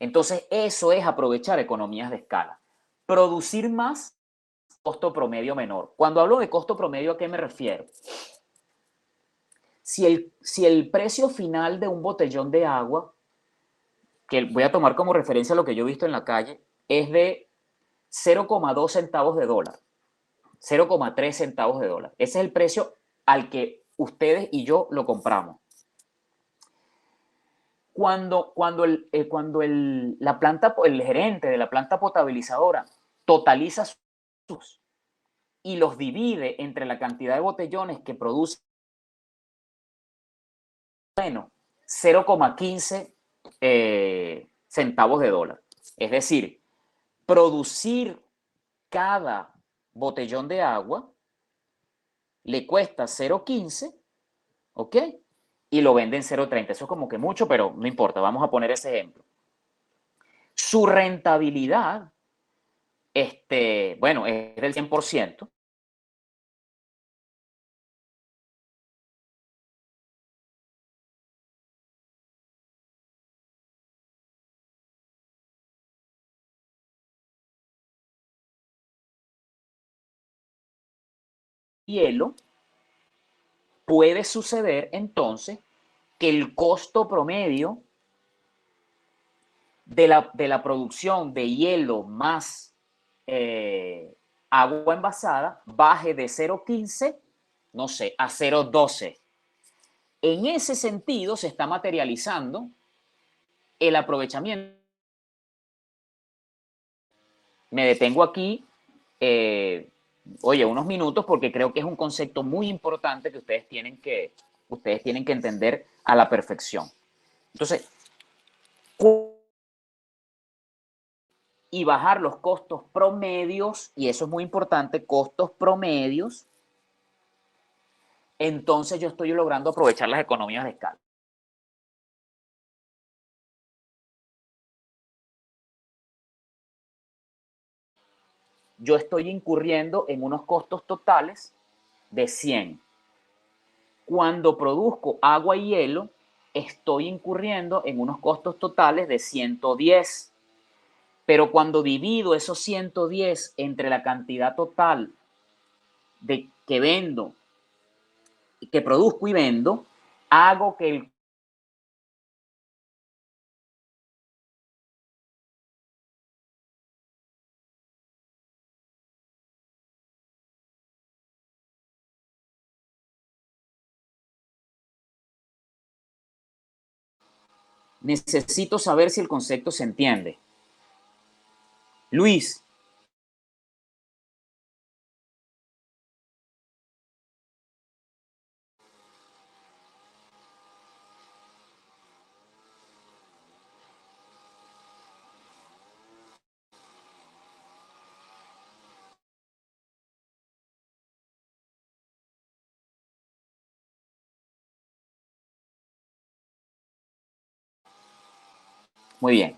entonces, eso es aprovechar economías de escala. producir más, costo promedio menor. Cuando hablo de costo promedio, ¿a qué me refiero? Si el precio final de un botellón de agua, que voy a tomar como referencia lo que yo he visto en la calle, es de 0,2 centavos de dólar, 0,3 centavos de dólar. Ese es el precio al que ustedes y yo lo compramos. Cuando el gerente de la planta potabilizadora totaliza sus y los divide entre la cantidad de botellones que produce, bueno, 0,15 centavos de dólar. Es decir, producir cada botellón de agua le cuesta 0,15, ¿ok? Y lo venden 0,30. Eso es como que mucho, pero no importa, vamos a poner ese ejemplo. Su rentabilidad, bueno, es del 100%. Hielo, puede suceder entonces que el costo promedio de la producción de hielo más agua envasada baje de 0,15, no sé, a 0,12. En ese sentido se está materializando el aprovechamiento. Me detengo aquí, unos minutos, porque creo que es un concepto muy importante que ustedes tienen que entender a la perfección. Entonces, y bajar los costos promedios, y eso es muy importante, costos promedios, entonces yo estoy logrando aprovechar las economías de escala. Yo estoy incurriendo en unos costos totales de 100. Cuando produzco agua y hielo, estoy incurriendo en unos costos totales de 110. Pero cuando divido esos 110 entre la cantidad total de que vendo, que produzco y vendo, hago que el necesito saber si el concepto se entiende. Luis. Muy bien.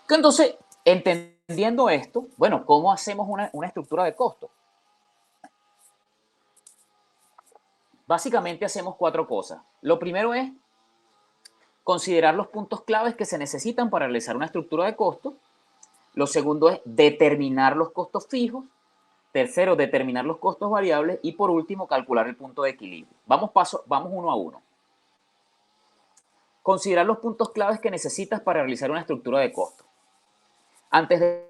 Entonces, entendiendo esto, bueno, ¿cómo hacemos una estructura de costo? Básicamente hacemos 4 cosas. Lo primero es considerar los puntos claves que se necesitan para realizar una estructura de costo. Lo segundo es determinar los costos fijos. Tercero, determinar los costos variables. Y por último, calcular el punto de equilibrio. Vamos uno a uno. Considerar los puntos claves que necesitas para realizar una estructura de costo. Antes de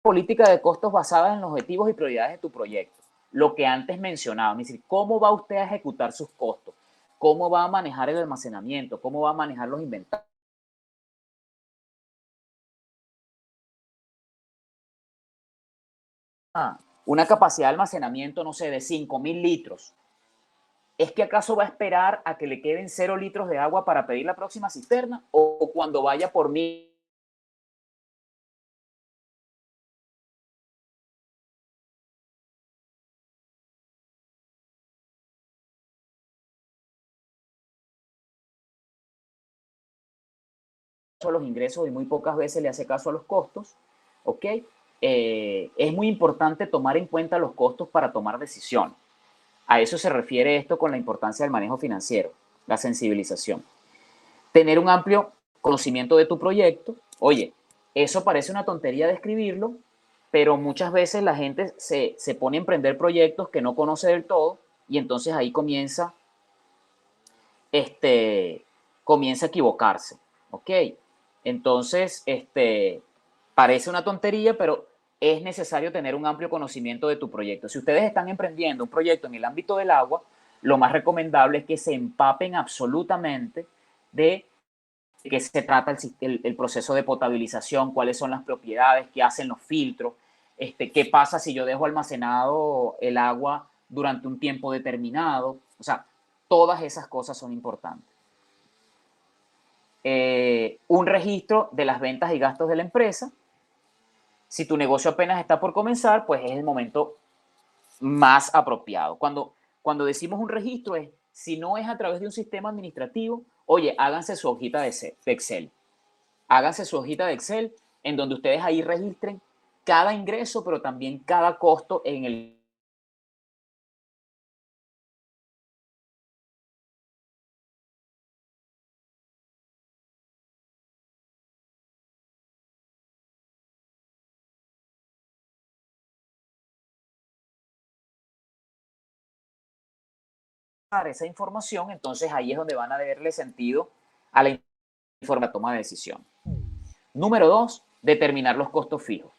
política de costos basada en los objetivos y prioridades de tu proyecto. Lo que antes mencionaba, es decir, cómo va usted a ejecutar sus costos, cómo va a manejar el almacenamiento, cómo va a manejar los inventarios. Una capacidad de almacenamiento, no sé, de 5,000 litros. ¿Es que acaso va a esperar a que le queden 0 litros de agua para pedir la próxima cisterna? ¿O cuando vaya por 1,000? A los ingresos y muy pocas veces le hace caso a los costos, ¿ok? Es muy importante tomar en cuenta los costos para tomar decisiones. A eso se refiere esto con la importancia del manejo financiero. la sensibilización. Tener un amplio conocimiento de tu proyecto. Oye, eso parece una tontería de escribirlo, pero muchas veces la gente se pone a emprender proyectos que no conoce del todo y entonces ahí comienza a equivocarse, ¿ok? Entonces, parece una tontería, pero es necesario tener un amplio conocimiento de tu proyecto. Si ustedes están emprendiendo un proyecto en el ámbito del agua, lo más recomendable es que se empapen absolutamente de qué se trata el proceso de potabilización, cuáles son las propiedades, qué hacen los filtros, qué pasa si yo dejo almacenado el agua durante un tiempo determinado. O sea, todas esas cosas son importantes. Un registro de las ventas y gastos de la empresa. Si tu negocio apenas está por comenzar, pues es el momento más apropiado. Cuando decimos un registro es, si no es a través de un sistema administrativo, oye, háganse su hojita de Excel. Háganse su hojita de Excel en donde ustedes ahí registren cada ingreso, pero también cada costo en el esa información, entonces ahí es donde van a darle sentido a la toma de decisión. Número 2, determinar los costos fijos.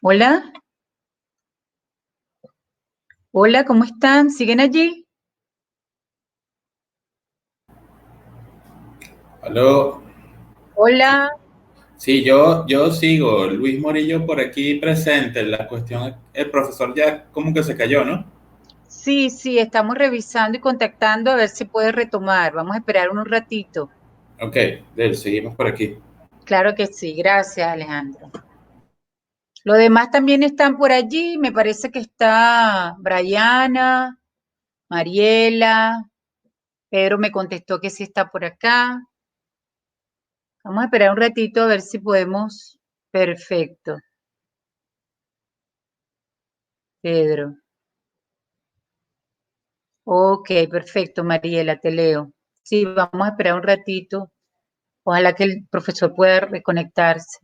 Hola. Hola, ¿cómo están? ¿Siguen allí? Aló. Hola. Sí, yo sigo. Luis Morillo por aquí presente. La cuestión, el profesor ya como que se cayó, ¿no? Sí, sí, estamos revisando y contactando a ver si puede retomar. Vamos a esperar un ratito. Ok, seguimos por aquí. Claro que sí, gracias, Alejandro. Los demás también están por allí. Me parece que está Briana, Mariela. Pedro me contestó que sí está por acá. Vamos a esperar un ratito a ver si podemos. Perfecto. Pedro. Ok, perfecto, Mariela, te leo. Sí, vamos a esperar un ratito. Ojalá que el profesor pueda reconectarse.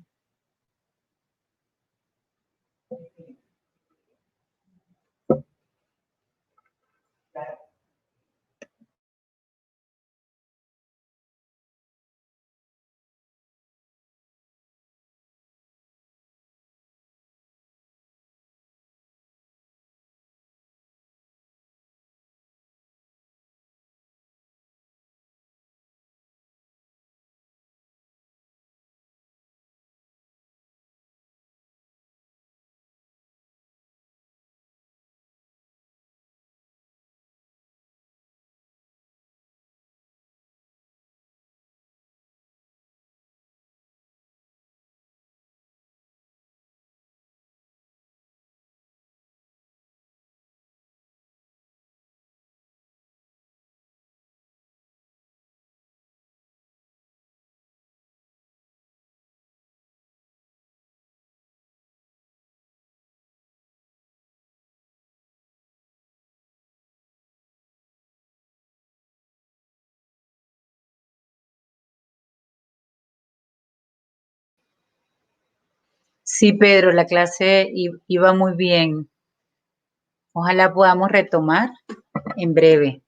Sí, Pedro, la clase iba muy bien. Ojalá podamos retomar en breve.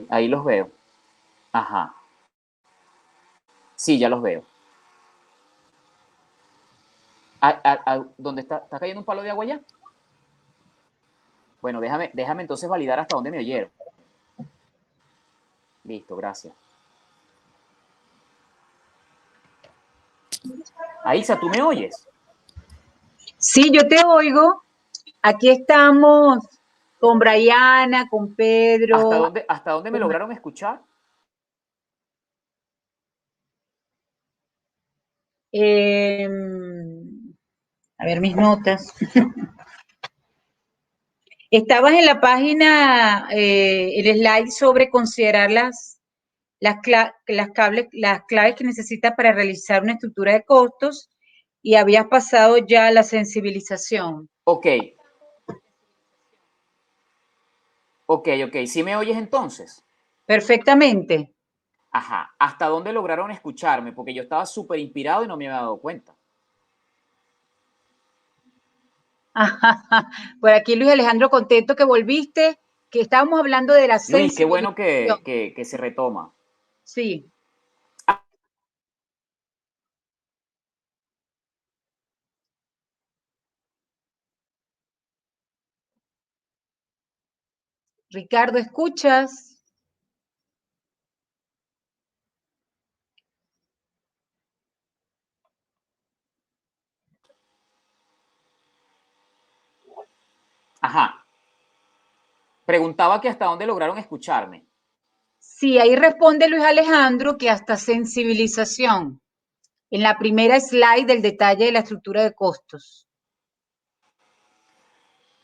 ahí los veo. Ajá. Sí, ya los veo. ¿Dónde está? ¿Está cayendo un palo de agua ya? Bueno, déjame entonces validar hasta dónde me oyeron. Listo, gracias. Aisa, ¿tú me oyes? Sí, yo te oigo. Aquí estamos con Briana, con Pedro. ¿Hasta dónde me lograron escuchar? A ver mis notas. Estabas en la página, el slide sobre considerar las claves que necesitas para realizar una estructura de costos y habías pasado ya a la sensibilización. Ok. ¿Sí me oyes entonces? Perfectamente. Ajá. ¿Hasta dónde lograron escucharme? Porque yo estaba súper inspirado y no me había dado cuenta. Por aquí Luis Alejandro, contento que volviste, que estábamos hablando de la Luis, qué bueno sensibilización. que se retoma. Sí. Ricardo, ¿escuchas? Ajá. Preguntaba que hasta dónde lograron escucharme. Sí, ahí responde Luis Alejandro que hasta sensibilización, en la primera slide del detalle de la estructura de costos.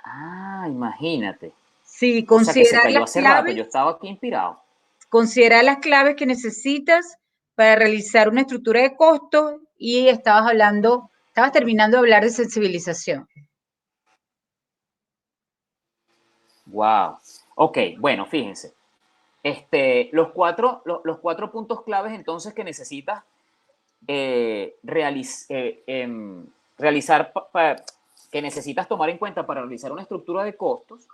Ah, imagínate. Sí, O sea que se considerar cayó las hace rato, yo claves, estaba aquí inspirado. considerar las claves que necesitas para realizar una estructura de costos y estabas terminando de hablar de sensibilización. Wow. Ok, bueno, fíjense. Los cuatro puntos claves entonces que necesitas realizar, que necesitas tomar en cuenta para realizar una estructura de costos,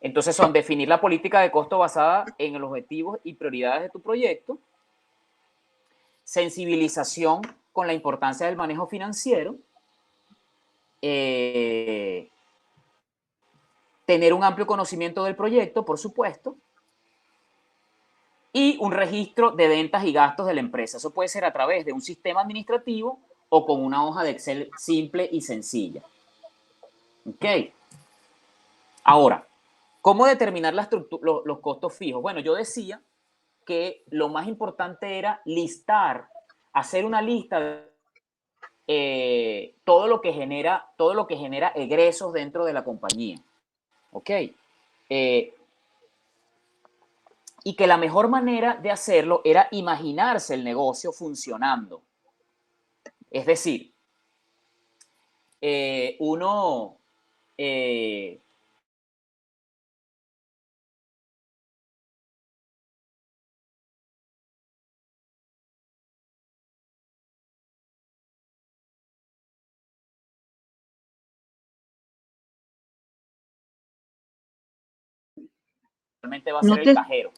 entonces son definir la política de costo basada en los objetivos y prioridades de tu proyecto, sensibilización con la importancia del manejo financiero, tener un amplio conocimiento del proyecto, por supuesto, y un registro de ventas y gastos de la empresa. Eso puede ser a través de un sistema administrativo o con una hoja de Excel simple y sencilla. ¿Ok? Ahora, ¿cómo determinar los costos fijos? Bueno, yo decía que lo más importante era hacer una lista de todo lo que genera egresos dentro de la compañía. ¿Ok? Y que la mejor manera de hacerlo era imaginarse el negocio funcionando. Es decir, uno realmente va a ser No el te, cajero.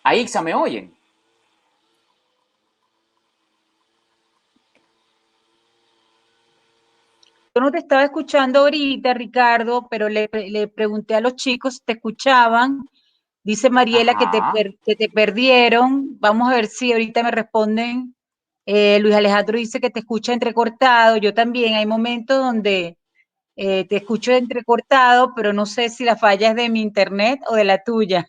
Aixa, ¿me oyen? Yo no te estaba escuchando ahorita, Ricardo, pero le pregunté a los chicos si te escuchaban. Dice Mariela Ajá. que te perdieron. Vamos a ver si ahorita me responden. Luis Alejandro dice que te escucha entrecortado. Yo también. Hay momentos donde te escucho entrecortado, pero no sé si la falla es de mi internet o de la tuya.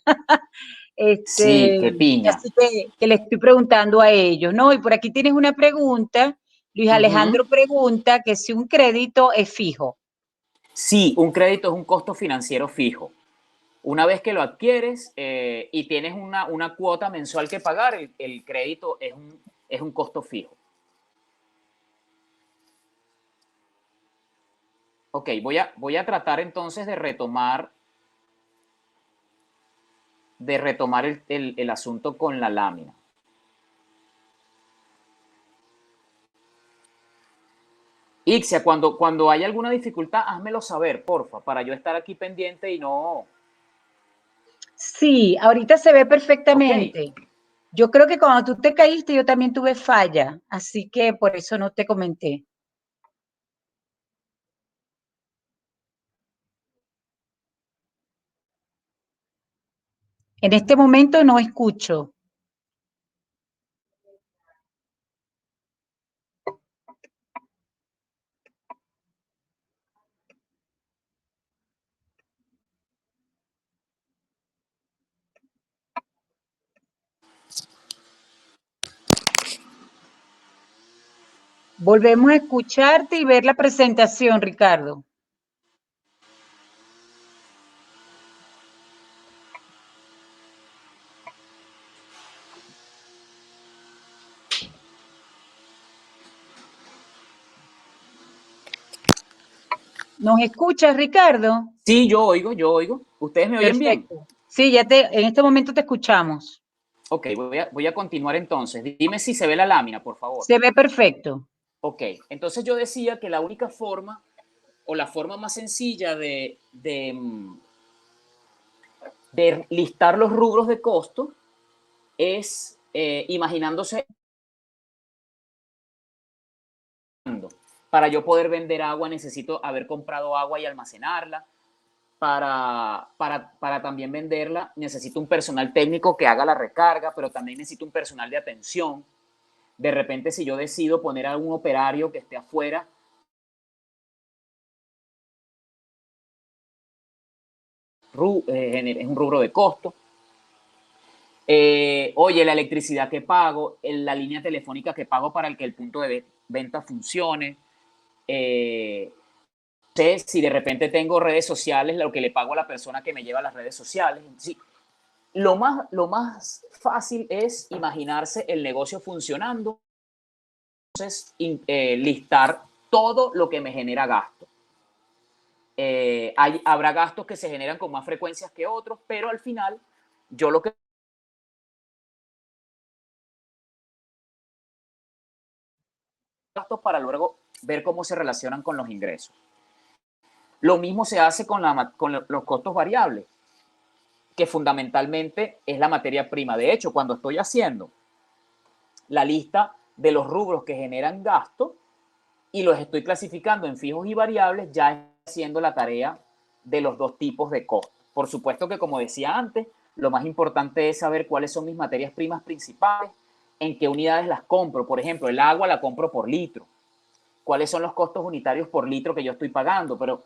Sí, Este, qué piña. así que le estoy preguntando a ellos, ¿no? Y por aquí tienes una pregunta. Luis Ujú. Alejandro pregunta que si un crédito es fijo. Sí, un crédito es un costo financiero fijo. Una vez que lo adquieres y tienes una cuota mensual que pagar, el crédito es un costo fijo. Ok, voy a tratar entonces de retomar de retomar el asunto con la lámina. Ixia, cuando haya alguna dificultad, házmelo saber, porfa, para yo estar aquí pendiente y no... Sí, ahorita se ve perfectamente. Okay. Yo creo que cuando tú te caíste, yo también tuve falla, así que por eso no te comenté. En este momento no escucho. Volvemos a escucharte y ver la presentación, Ricardo. ¿Nos escuchas, Ricardo? Sí, yo oigo. ¿Ustedes me oyen bien? Sí, en este momento te escuchamos. Ok, voy a continuar entonces. Dime si se ve la lámina, por favor. Se ve perfecto. Ok, entonces yo decía que la única forma o la forma más sencilla de listar los rubros de costo es imaginándose para yo poder vender agua necesito haber comprado agua y almacenarla. Para también venderla necesito un personal técnico que haga la recarga, pero también necesito un personal de atención. De repente, si yo decido poner a un operario que esté afuera, es un rubro de costo. Oye, la electricidad que pago, la línea telefónica que pago para que el punto de venta funcione. Sé si de repente tengo redes sociales, lo que le pago a la persona que me lleva a las redes sociales. Sí. Lo más fácil es imaginarse el negocio funcionando, entonces listar todo lo que me genera gasto. Habrá gastos que se generan con más frecuencias que otros, pero al final yo lo que gastos para luego ver cómo se relacionan con los ingresos. Lo mismo se hace con los costos variables, que fundamentalmente es la materia prima. De hecho, cuando estoy haciendo la lista de los rubros que generan gasto y los estoy clasificando en fijos y variables, ya estoy haciendo la tarea de los dos tipos de costo. Por supuesto que, como decía antes, lo más importante es saber cuáles son mis materias primas principales, en qué unidades las compro. Por ejemplo, el agua la compro por litro. ¿Cuáles son los costos unitarios por litro que yo estoy pagando? Pero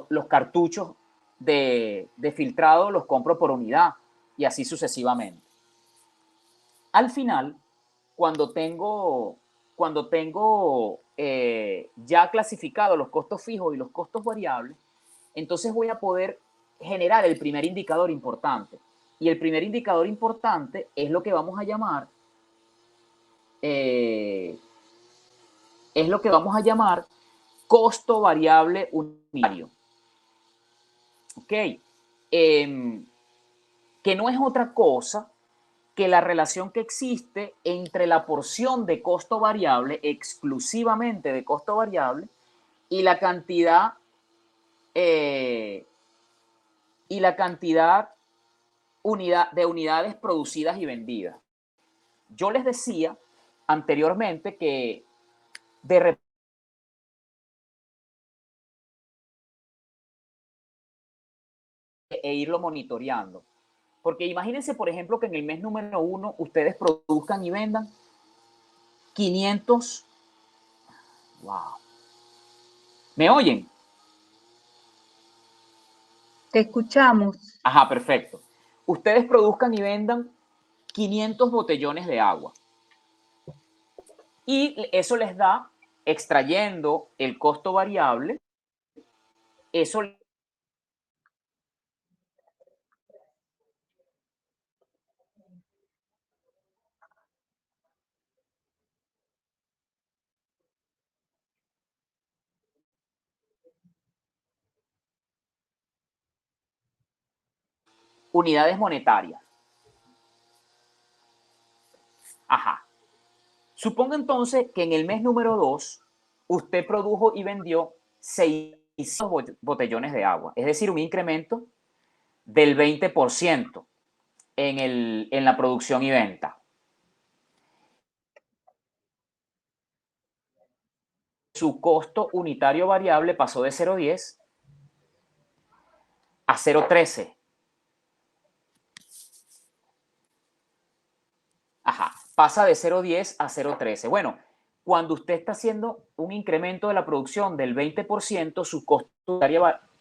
los cartuchos de filtrado los compro por unidad y así sucesivamente. Al final, cuando tengo ya clasificado los costos fijos y los costos variables, entonces voy a poder generar el primer indicador importante. Y el primer indicador importante es lo que vamos a llamar costo variable unitario. ¿Ok? Que no es otra cosa que la relación que existe entre la porción de costo variable, exclusivamente de costo variable, y la cantidad de unidades producidas y vendidas. Yo les decía anteriormente que de repente irlo monitoreando. Porque imagínense, por ejemplo, que en el mes número 1 ustedes produzcan y vendan 500. ¡Wow! ¿Me oyen? Te escuchamos. Ajá, perfecto. Ustedes produzcan y vendan 500 botellones de agua. Y eso les da, extrayendo el costo variable, eso Unidades monetarias. Ajá. Suponga entonces que en el mes número 2 usted produjo y vendió 600 botellones de agua, es decir, un incremento del 20% en la producción y venta. Su costo unitario variable pasó de 0,10 a 0,13. Ajá, pasa de 0,10 a 0,13. Bueno, cuando usted está haciendo un incremento de la producción del 20%, su costo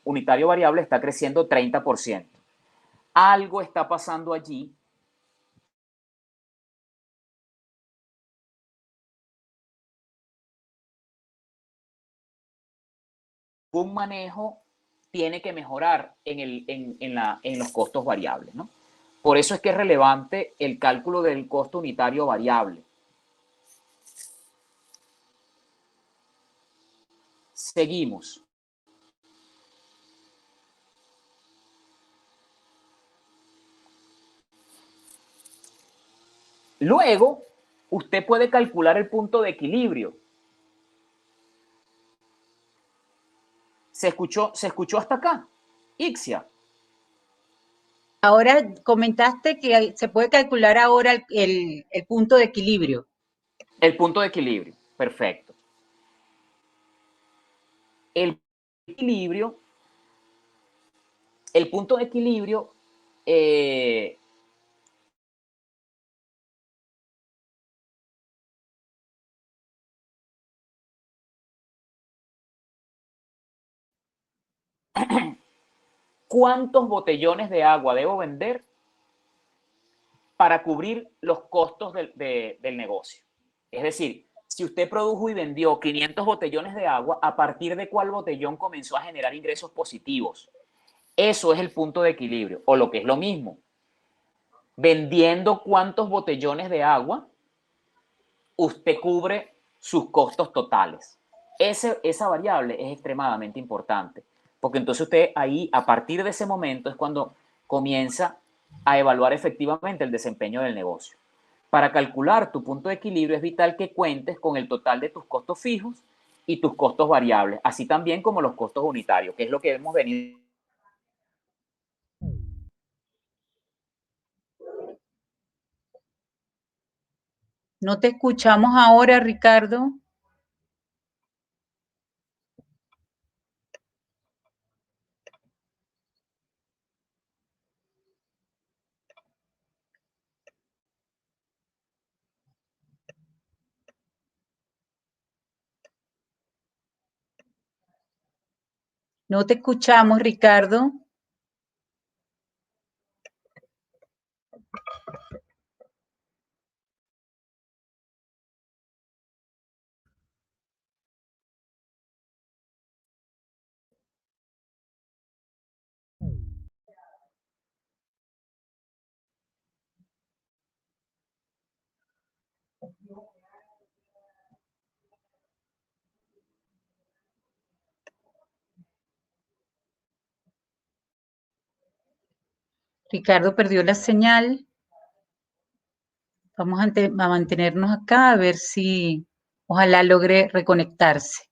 unitario variable está creciendo 30%. Algo está pasando allí. Un manejo tiene que mejorar en los costos variables, ¿no? Por eso es que es relevante el cálculo del costo unitario variable. Seguimos. Luego, usted puede calcular el punto de equilibrio. ¿Se escuchó hasta acá? Ixia. Ahora comentaste que se puede calcular ahora el punto de equilibrio. El punto de equilibrio, perfecto. El equilibrio, el punto de equilibrio ¿cuántos botellones de agua debo vender para cubrir los costos del negocio? Es decir, si usted produjo y vendió 500 botellones de agua, ¿a partir de cuál botellón comenzó a generar ingresos positivos? Eso es el punto de equilibrio. O lo que es lo mismo, vendiendo cuántos botellones de agua, usted cubre sus costos totales. Esa variable es extremadamente importante, porque entonces usted ahí, a partir de ese momento, es cuando comienza a evaluar efectivamente el desempeño del negocio. Para calcular tu punto de equilibrio es vital que cuentes con el total de tus costos fijos y tus costos variables, así también como los costos unitarios, que es lo que hemos venido. No te escuchamos ahora, Ricardo. No te escuchamos, Ricardo. Ricardo perdió la señal. Vamos a mantenernos acá a ver si ojalá logre reconectarse.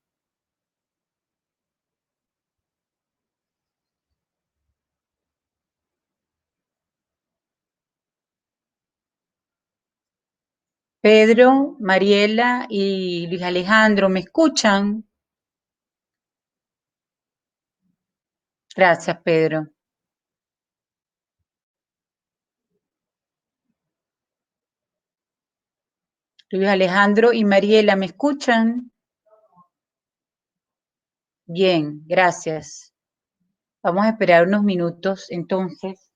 Pedro, Mariela y Luis Alejandro, ¿me escuchan? Gracias, Pedro. Luis Alejandro y Mariela, ¿me escuchan? Bien, gracias. Vamos a esperar unos minutos, entonces.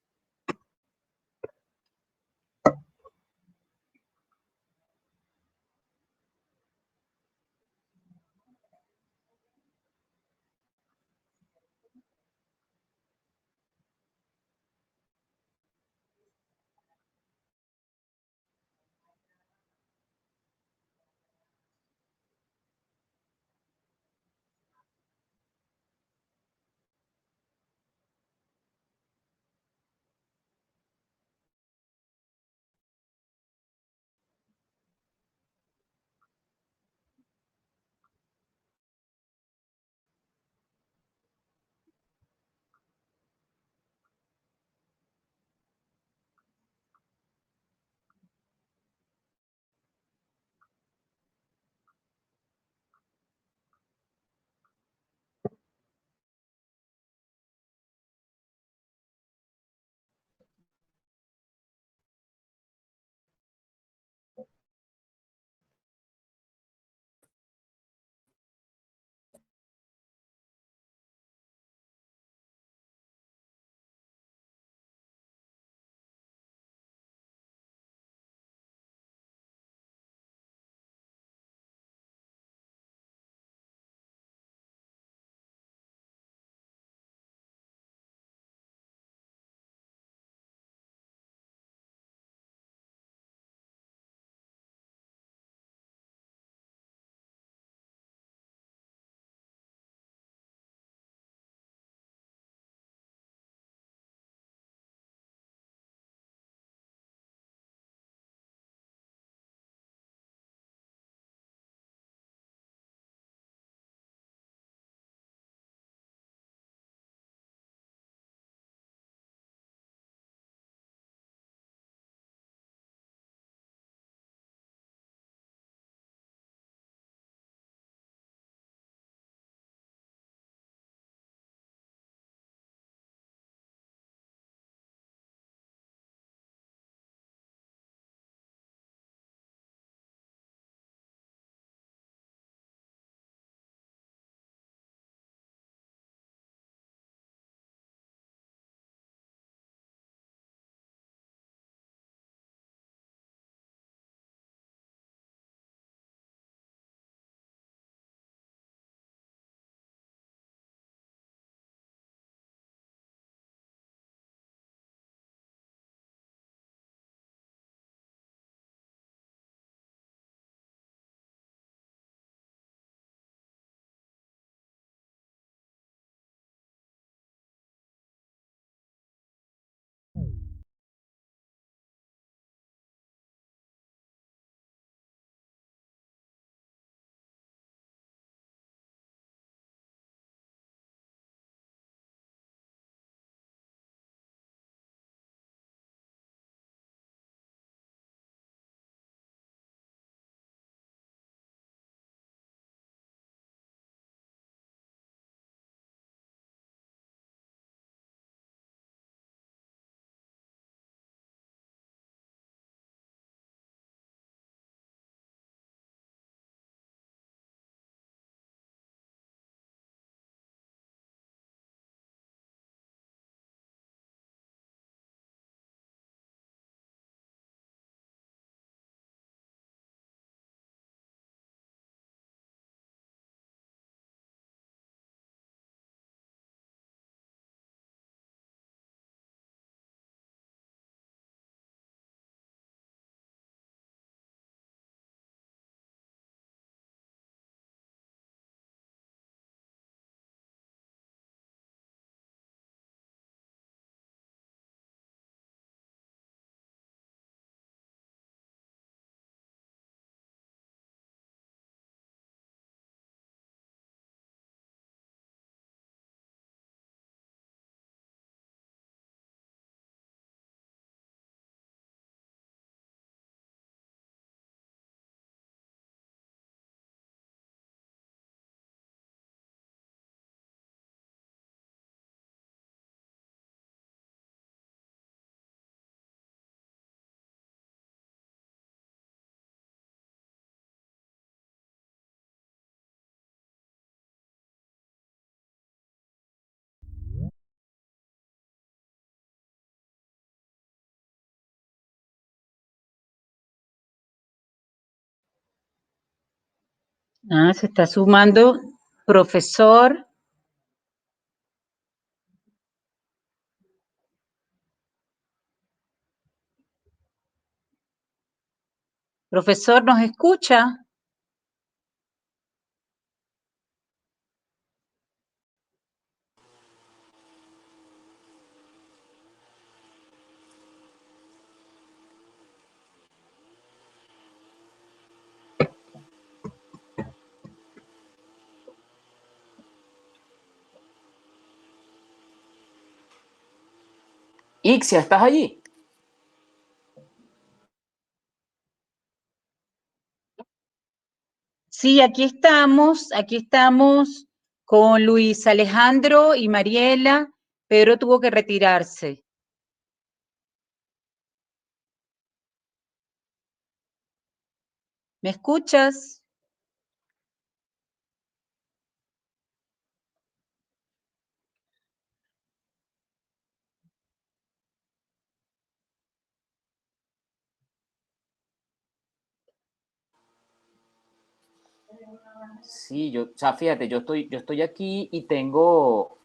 Se está sumando profesor. Profesor, ¿nos escucha? Ixia, ¿estás allí? Sí, aquí estamos con Luis Alejandro y Mariela. Pedro tuvo que retirarse. ¿Me escuchas? Sí, o sea, fíjate, yo estoy aquí y tengo...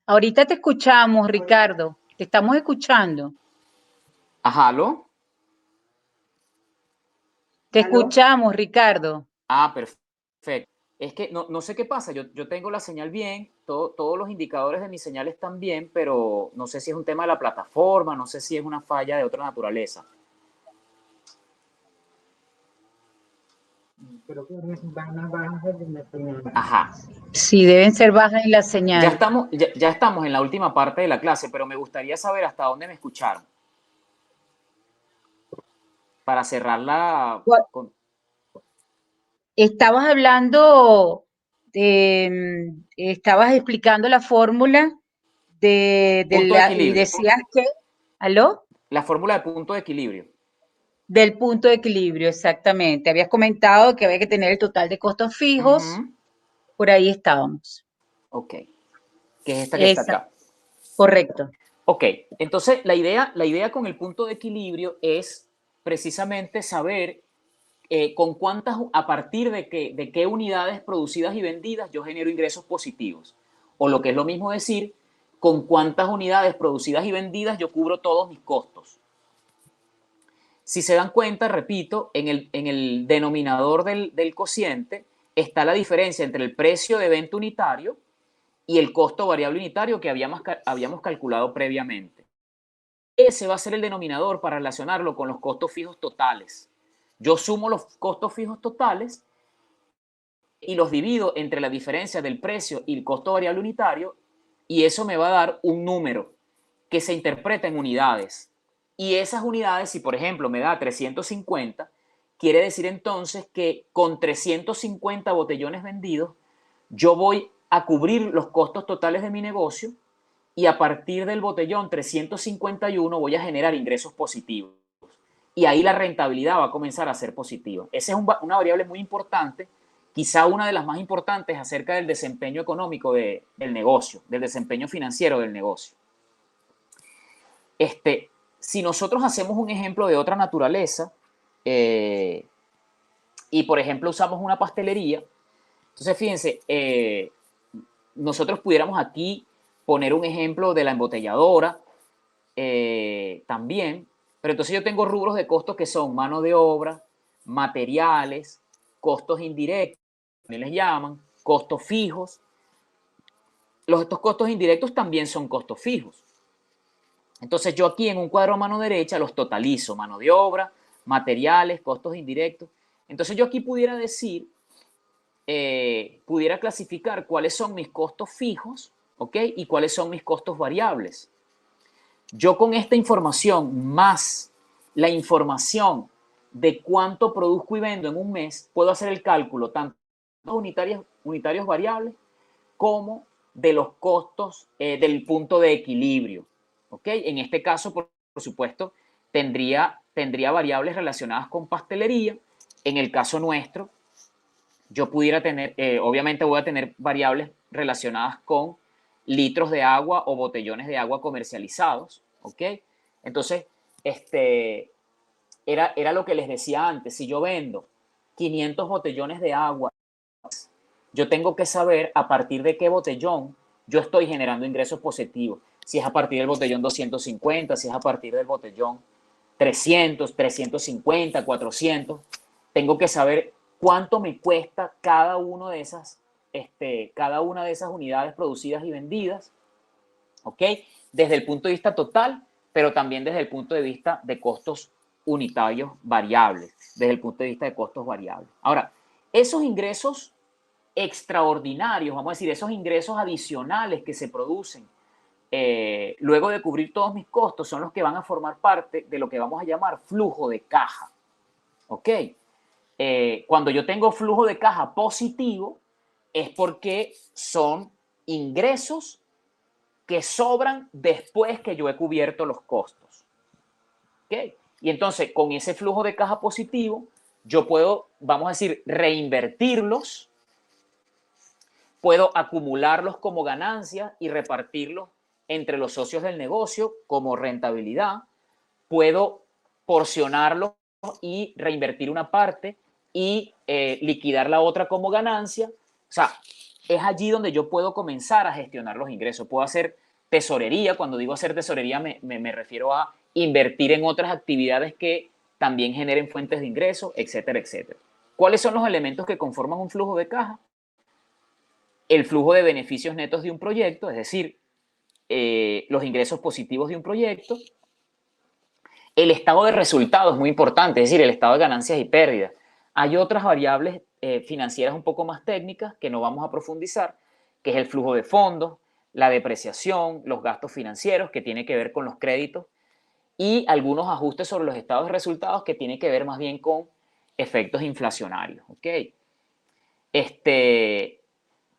Ahorita te escuchamos, Ricardo. Te estamos escuchando. Ajá, ¿aló? Te escuchamos, Ricardo. Ah, perfecto. Es que no sé qué pasa, yo tengo la señal bien, todos los indicadores de mi señal están bien, pero no sé si es un tema de la plataforma, no sé si es una falla de otra naturaleza. Creo que van a bajar de la señal. Ajá. Sí, deben ser bajas en la señal. Ya estamos en la última parte de la clase, pero me gustaría saber hasta dónde me escucharon. Para cerrarla con... Estabas hablando, estabas explicando la fórmula Punto de y equilibrio. decías que, ¿aló? La fórmula de punto de equilibrio. Del punto de equilibrio, exactamente. Habías comentado que había que tener el total de costos fijos. Por ahí estábamos. Ok. Que es esta que está acá. Correcto. Ok. Entonces, la idea con el punto de equilibrio es precisamente saber con cuántas, a partir de qué unidades producidas y vendidas yo genero ingresos positivos. O lo que es lo mismo decir, con cuántas unidades producidas y vendidas yo cubro todos mis costos. Si se dan cuenta, repito, en el denominador del cociente está la diferencia entre el precio de venta unitario y el costo variable unitario que habíamos calculado previamente. Ese va a ser el denominador para relacionarlo con los costos fijos totales. Yo sumo los costos fijos totales y los divido entre la diferencia del precio y el costo variable unitario y eso me va a dar un número que se interpreta en unidades. Y esas unidades, si por ejemplo me da 350, quiere decir entonces que con 350 botellones vendidos, yo voy a cubrir los costos totales de mi negocio y a partir del botellón 351 voy a generar ingresos positivos. Y ahí la rentabilidad va a comenzar a ser positiva. Esa es una variable muy importante, quizá una de las más importantes acerca del desempeño económico del negocio, del desempeño financiero del negocio. Si nosotros hacemos un ejemplo de otra naturaleza y, por ejemplo, usamos una pastelería, entonces fíjense, nosotros pudiéramos aquí poner un ejemplo de la embotelladora también, pero entonces yo tengo rubros de costos que son mano de obra, materiales, costos indirectos, también les llaman, costos fijos. Estos costos indirectos también son costos fijos. Entonces yo aquí en un cuadro a mano derecha los totalizo, mano de obra, materiales, costos indirectos. Entonces yo aquí pudiera decir, pudiera clasificar cuáles son mis costos fijos, ¿ok? Y cuáles son mis costos variables. Yo con esta información más la información de cuánto produzco y vendo en un mes, puedo hacer el cálculo tanto unitarios variables como de los costos del punto de equilibrio. ¿Ok? En este caso, por supuesto, tendría variables relacionadas con pastelería. En el caso nuestro, yo pudiera tener, obviamente voy a tener variables relacionadas con litros de agua o botellones de agua comercializados. ¿Ok? Entonces, era lo que les decía antes. Si yo vendo 500 botellones de agua, yo tengo que saber a partir de qué botellón yo estoy generando ingresos positivos. Si es a partir del botellón 250, si es a partir del botellón 300, 350, 400. Tengo que saber cuánto me cuesta cada una de esas unidades producidas y vendidas, ¿ok? Desde el punto de vista total, pero también desde el punto de vista de costos unitarios variables, desde el punto de vista de costos variables. Ahora, esos ingresos extraordinarios, vamos a decir, esos ingresos adicionales que se producen luego de cubrir todos mis costos, son los que van a formar parte de lo que vamos a llamar flujo de caja. ¿Ok? Cuando yo tengo flujo de caja positivo, es porque son ingresos que sobran después que yo he cubierto los costos. ¿Ok? Y entonces, con ese flujo de caja positivo, yo puedo, vamos a decir, reinvertirlos, puedo acumularlos como ganancias y repartirlos entre los socios del negocio como rentabilidad, puedo porcionarlos y reinvertir una parte y liquidar la otra como ganancia. O sea, es allí donde yo puedo comenzar a gestionar los ingresos. Puedo hacer tesorería. Cuando digo hacer tesorería me refiero a invertir en otras actividades que también generen fuentes de ingresos, etcétera, etcétera. ¿Cuáles son los elementos que conforman un flujo de caja? El flujo de beneficios netos de un proyecto, es decir, los ingresos positivos de un proyecto. El estado de resultados es muy importante, es decir, el estado de ganancias y pérdidas. Hay otras variables financieras un poco más técnicas que no vamos a profundizar, que es el flujo de fondos, la depreciación, los gastos financieros, que tiene que ver con los créditos, y algunos ajustes sobre los estados de resultados que tienen que ver más bien con efectos inflacionarios. ¿Okay?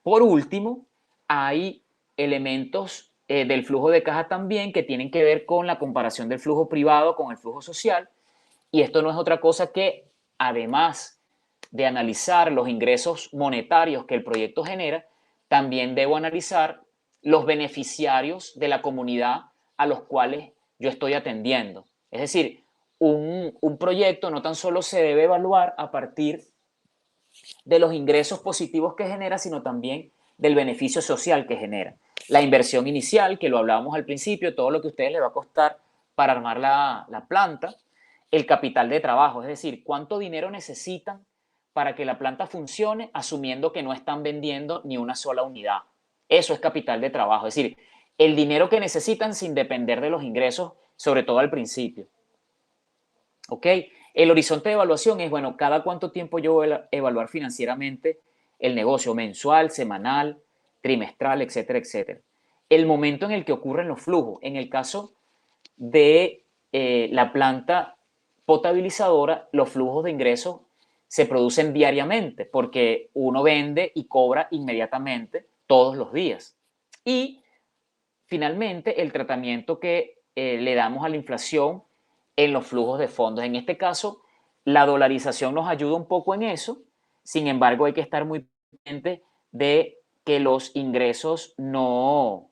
Por último, hay elementos del flujo de caja también que tienen que ver con la comparación del flujo privado con el flujo social, y esto no es otra cosa que, además de analizar los ingresos monetarios que el proyecto genera, también debo analizar los beneficiarios de la comunidad a los cuales yo estoy atendiendo. Es decir, un proyecto no tan solo se debe evaluar a partir de los ingresos positivos que genera, sino también del beneficio social que genera. La inversión inicial, que lo hablábamos al principio, todo lo que a ustedes les va a costar para armar la planta, el capital de trabajo, es decir, cuánto dinero necesitan para que la planta funcione, asumiendo que no están vendiendo ni una sola unidad. Eso es capital de trabajo, es decir, el dinero que necesitan sin depender de los ingresos, sobre todo al principio. ¿Ok? El horizonte de evaluación es, bueno, cada cuánto tiempo yo voy a evaluar financieramente el negocio, mensual, semanal, trimestral, etcétera, etcétera. El momento en el que ocurren los flujos. En el caso de la planta potabilizadora, los flujos de ingresos se producen diariamente porque uno vende y cobra inmediatamente todos los días. Y finalmente, el tratamiento que le damos a la inflación en los flujos de fondos. En este caso, la dolarización nos ayuda un poco en eso. Sin embargo, hay que estar muy pendiente de que los ingresos no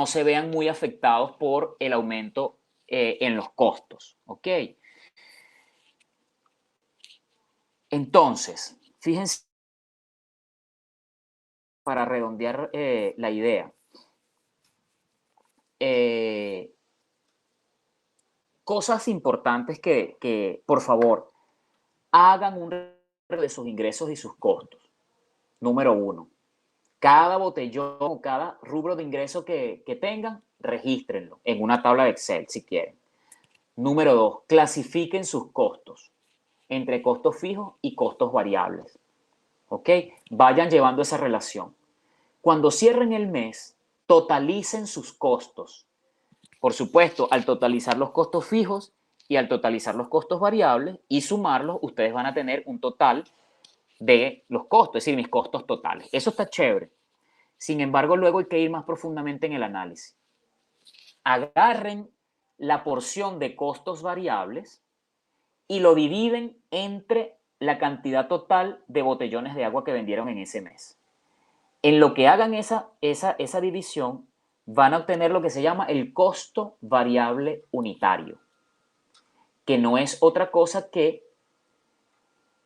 se vean muy afectados por el aumento en los costos. ¿Ok? Entonces, fíjense, para redondear la idea, cosas importantes que, por favor, hagan un registro de sus ingresos y sus costos. Número 1, cada botellón o cada rubro de ingreso que tengan, regístrenlo en una tabla de Excel si quieren. Número 2, clasifiquen sus costos entre costos fijos y costos variables. ¿Ok? Vayan llevando esa relación. Cuando cierren el mes, totalicen sus costos. Por supuesto, al totalizar los costos fijos y al totalizar los costos variables y sumarlos, ustedes van a tener un total de los costos, es decir, mis costos totales. Eso está chévere. Sin embargo, luego hay que ir más profundamente en el análisis. Agarren la porción de costos variables y lo dividen entre la cantidad total de botellones de agua que vendieron en ese mes. En lo que hagan esa división, van a obtener lo que se llama el costo variable unitario. que no es otra cosa que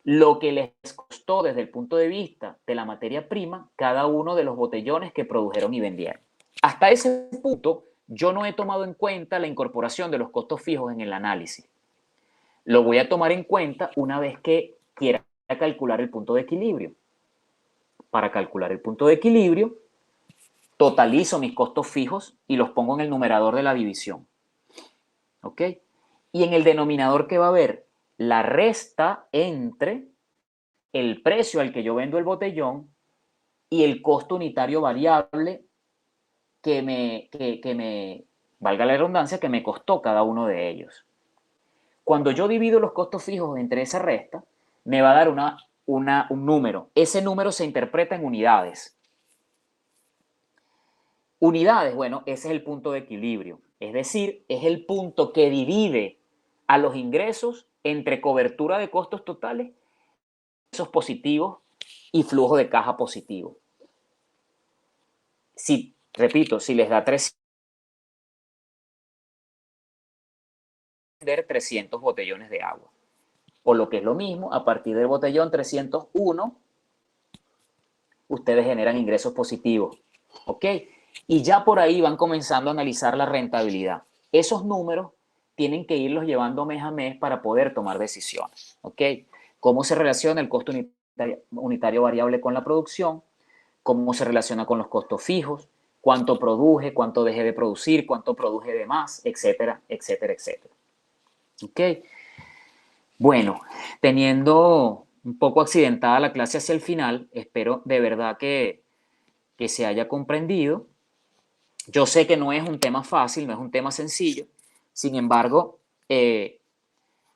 lo que les costó desde el punto de vista de la materia prima cada uno de los botellones que produjeron y vendieron. Hasta ese punto, yo no he tomado en cuenta la incorporación de los costos fijos en el análisis. Lo voy a tomar en cuenta una vez que quiera calcular el punto de equilibrio. Para calcular el punto de equilibrio, totalizo mis costos fijos y los pongo en el numerador de la división. ¿Ok? Y en el denominador, ¿qué va a haber? La resta entre el precio al que yo vendo el botellón y el costo unitario variable que me, valga la redundancia, que me costó cada uno de ellos. Cuando yo divido los costos fijos entre esa resta, me va a dar un número. Ese número se interpreta en unidades. Unidades, bueno, ese es el punto de equilibrio. Es decir, es el punto que divide a los ingresos entre cobertura de costos totales, ingresos positivos y flujo de caja positivo. Si, repito, si les da 300 botellones de agua. O lo que es lo mismo, a partir del botellón 301, ustedes generan ingresos positivos. ¿Ok? Y ya por ahí van comenzando a analizar la rentabilidad. Esos números tienen que irlos llevando mes a mes para poder tomar decisiones. ¿Ok? ¿Cómo se relaciona el costo unitario variable con la producción? ¿Cómo se relaciona con los costos fijos? ¿Cuánto produje? ¿Cuánto dejé de producir? ¿Cuánto produje de más? Etcétera, etcétera, etcétera. ¿Ok? Bueno, teniendo un poco accidentada la clase hacia el final, espero de verdad que se haya comprendido. Yo sé que no es un tema fácil, no es un tema sencillo, sin embargo,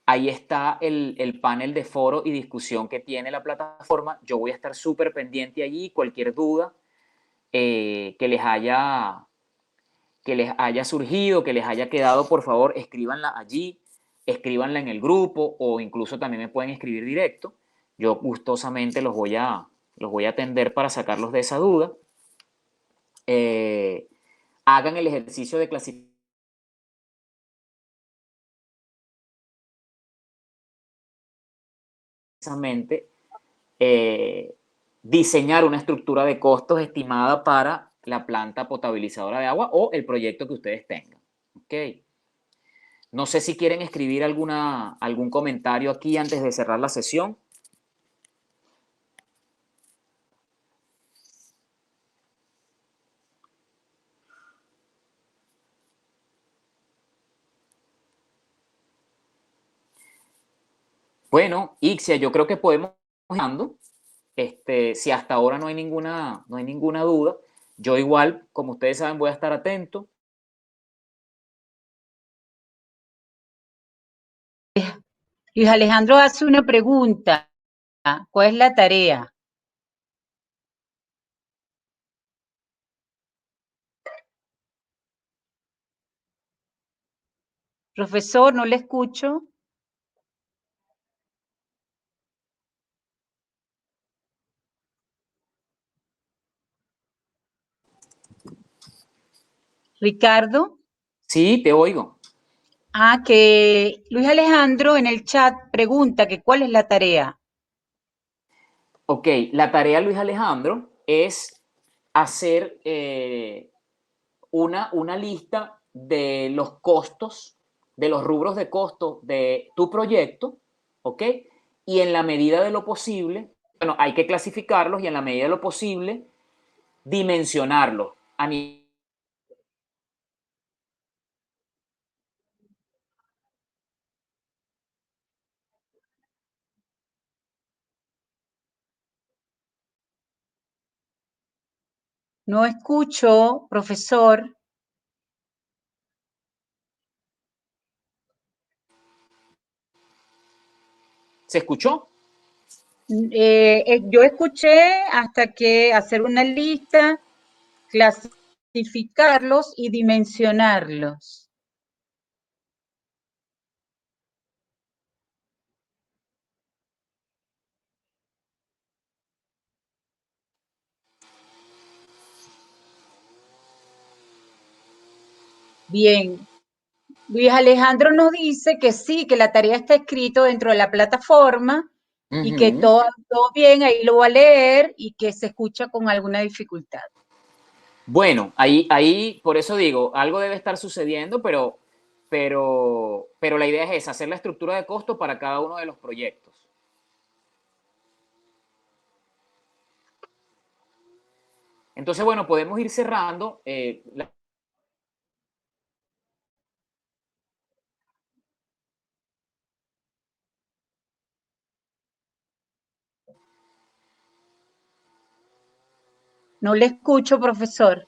ahí está el panel de foro y discusión que tiene la plataforma. Yo voy a estar súper pendiente allí, cualquier duda que les haya surgido, que les haya quedado, por favor, escríbanla allí, escríbanla en el grupo o incluso también me pueden escribir directo. Yo gustosamente los voy a atender para sacarlos de esa duda. Hagan el ejercicio de clasificación. Diseñar una estructura de costos estimada para la planta potabilizadora de agua o el proyecto que ustedes tengan. ¿Ok? No sé si quieren escribir algún comentario aquí antes de cerrar la sesión. Bueno, Ixia, yo creo que podemos si hasta ahora no hay ninguna duda. Yo igual, como ustedes saben, voy a estar atento. Luis Alejandro hace una pregunta. ¿Cuál es la tarea? Profesor, no le escucho. Ricardo. Sí, te oigo. Que Luis Alejandro en el chat pregunta que cuál es la tarea. Ok, la tarea, Luis Alejandro, es hacer una lista de los costos, de los rubros de costo de tu proyecto, ¿ok? Y en la medida de lo posible, bueno, hay que clasificarlos y en la medida de lo posible dimensionarlos a nivel. No escucho, profesor. ¿Se escuchó? Yo escuché hasta que hacer una lista, clasificarlos y dimensionarlos. Bien. Luis Alejandro nos dice que sí, que la tarea está escrito dentro de la plataforma y que todo bien, ahí lo va a leer y que se escucha con alguna dificultad. Bueno, ahí, por eso digo, algo debe estar sucediendo, pero la idea es esa, hacer la estructura de costo para cada uno de los proyectos. Entonces, bueno, podemos ir cerrando. No le escucho, profesor.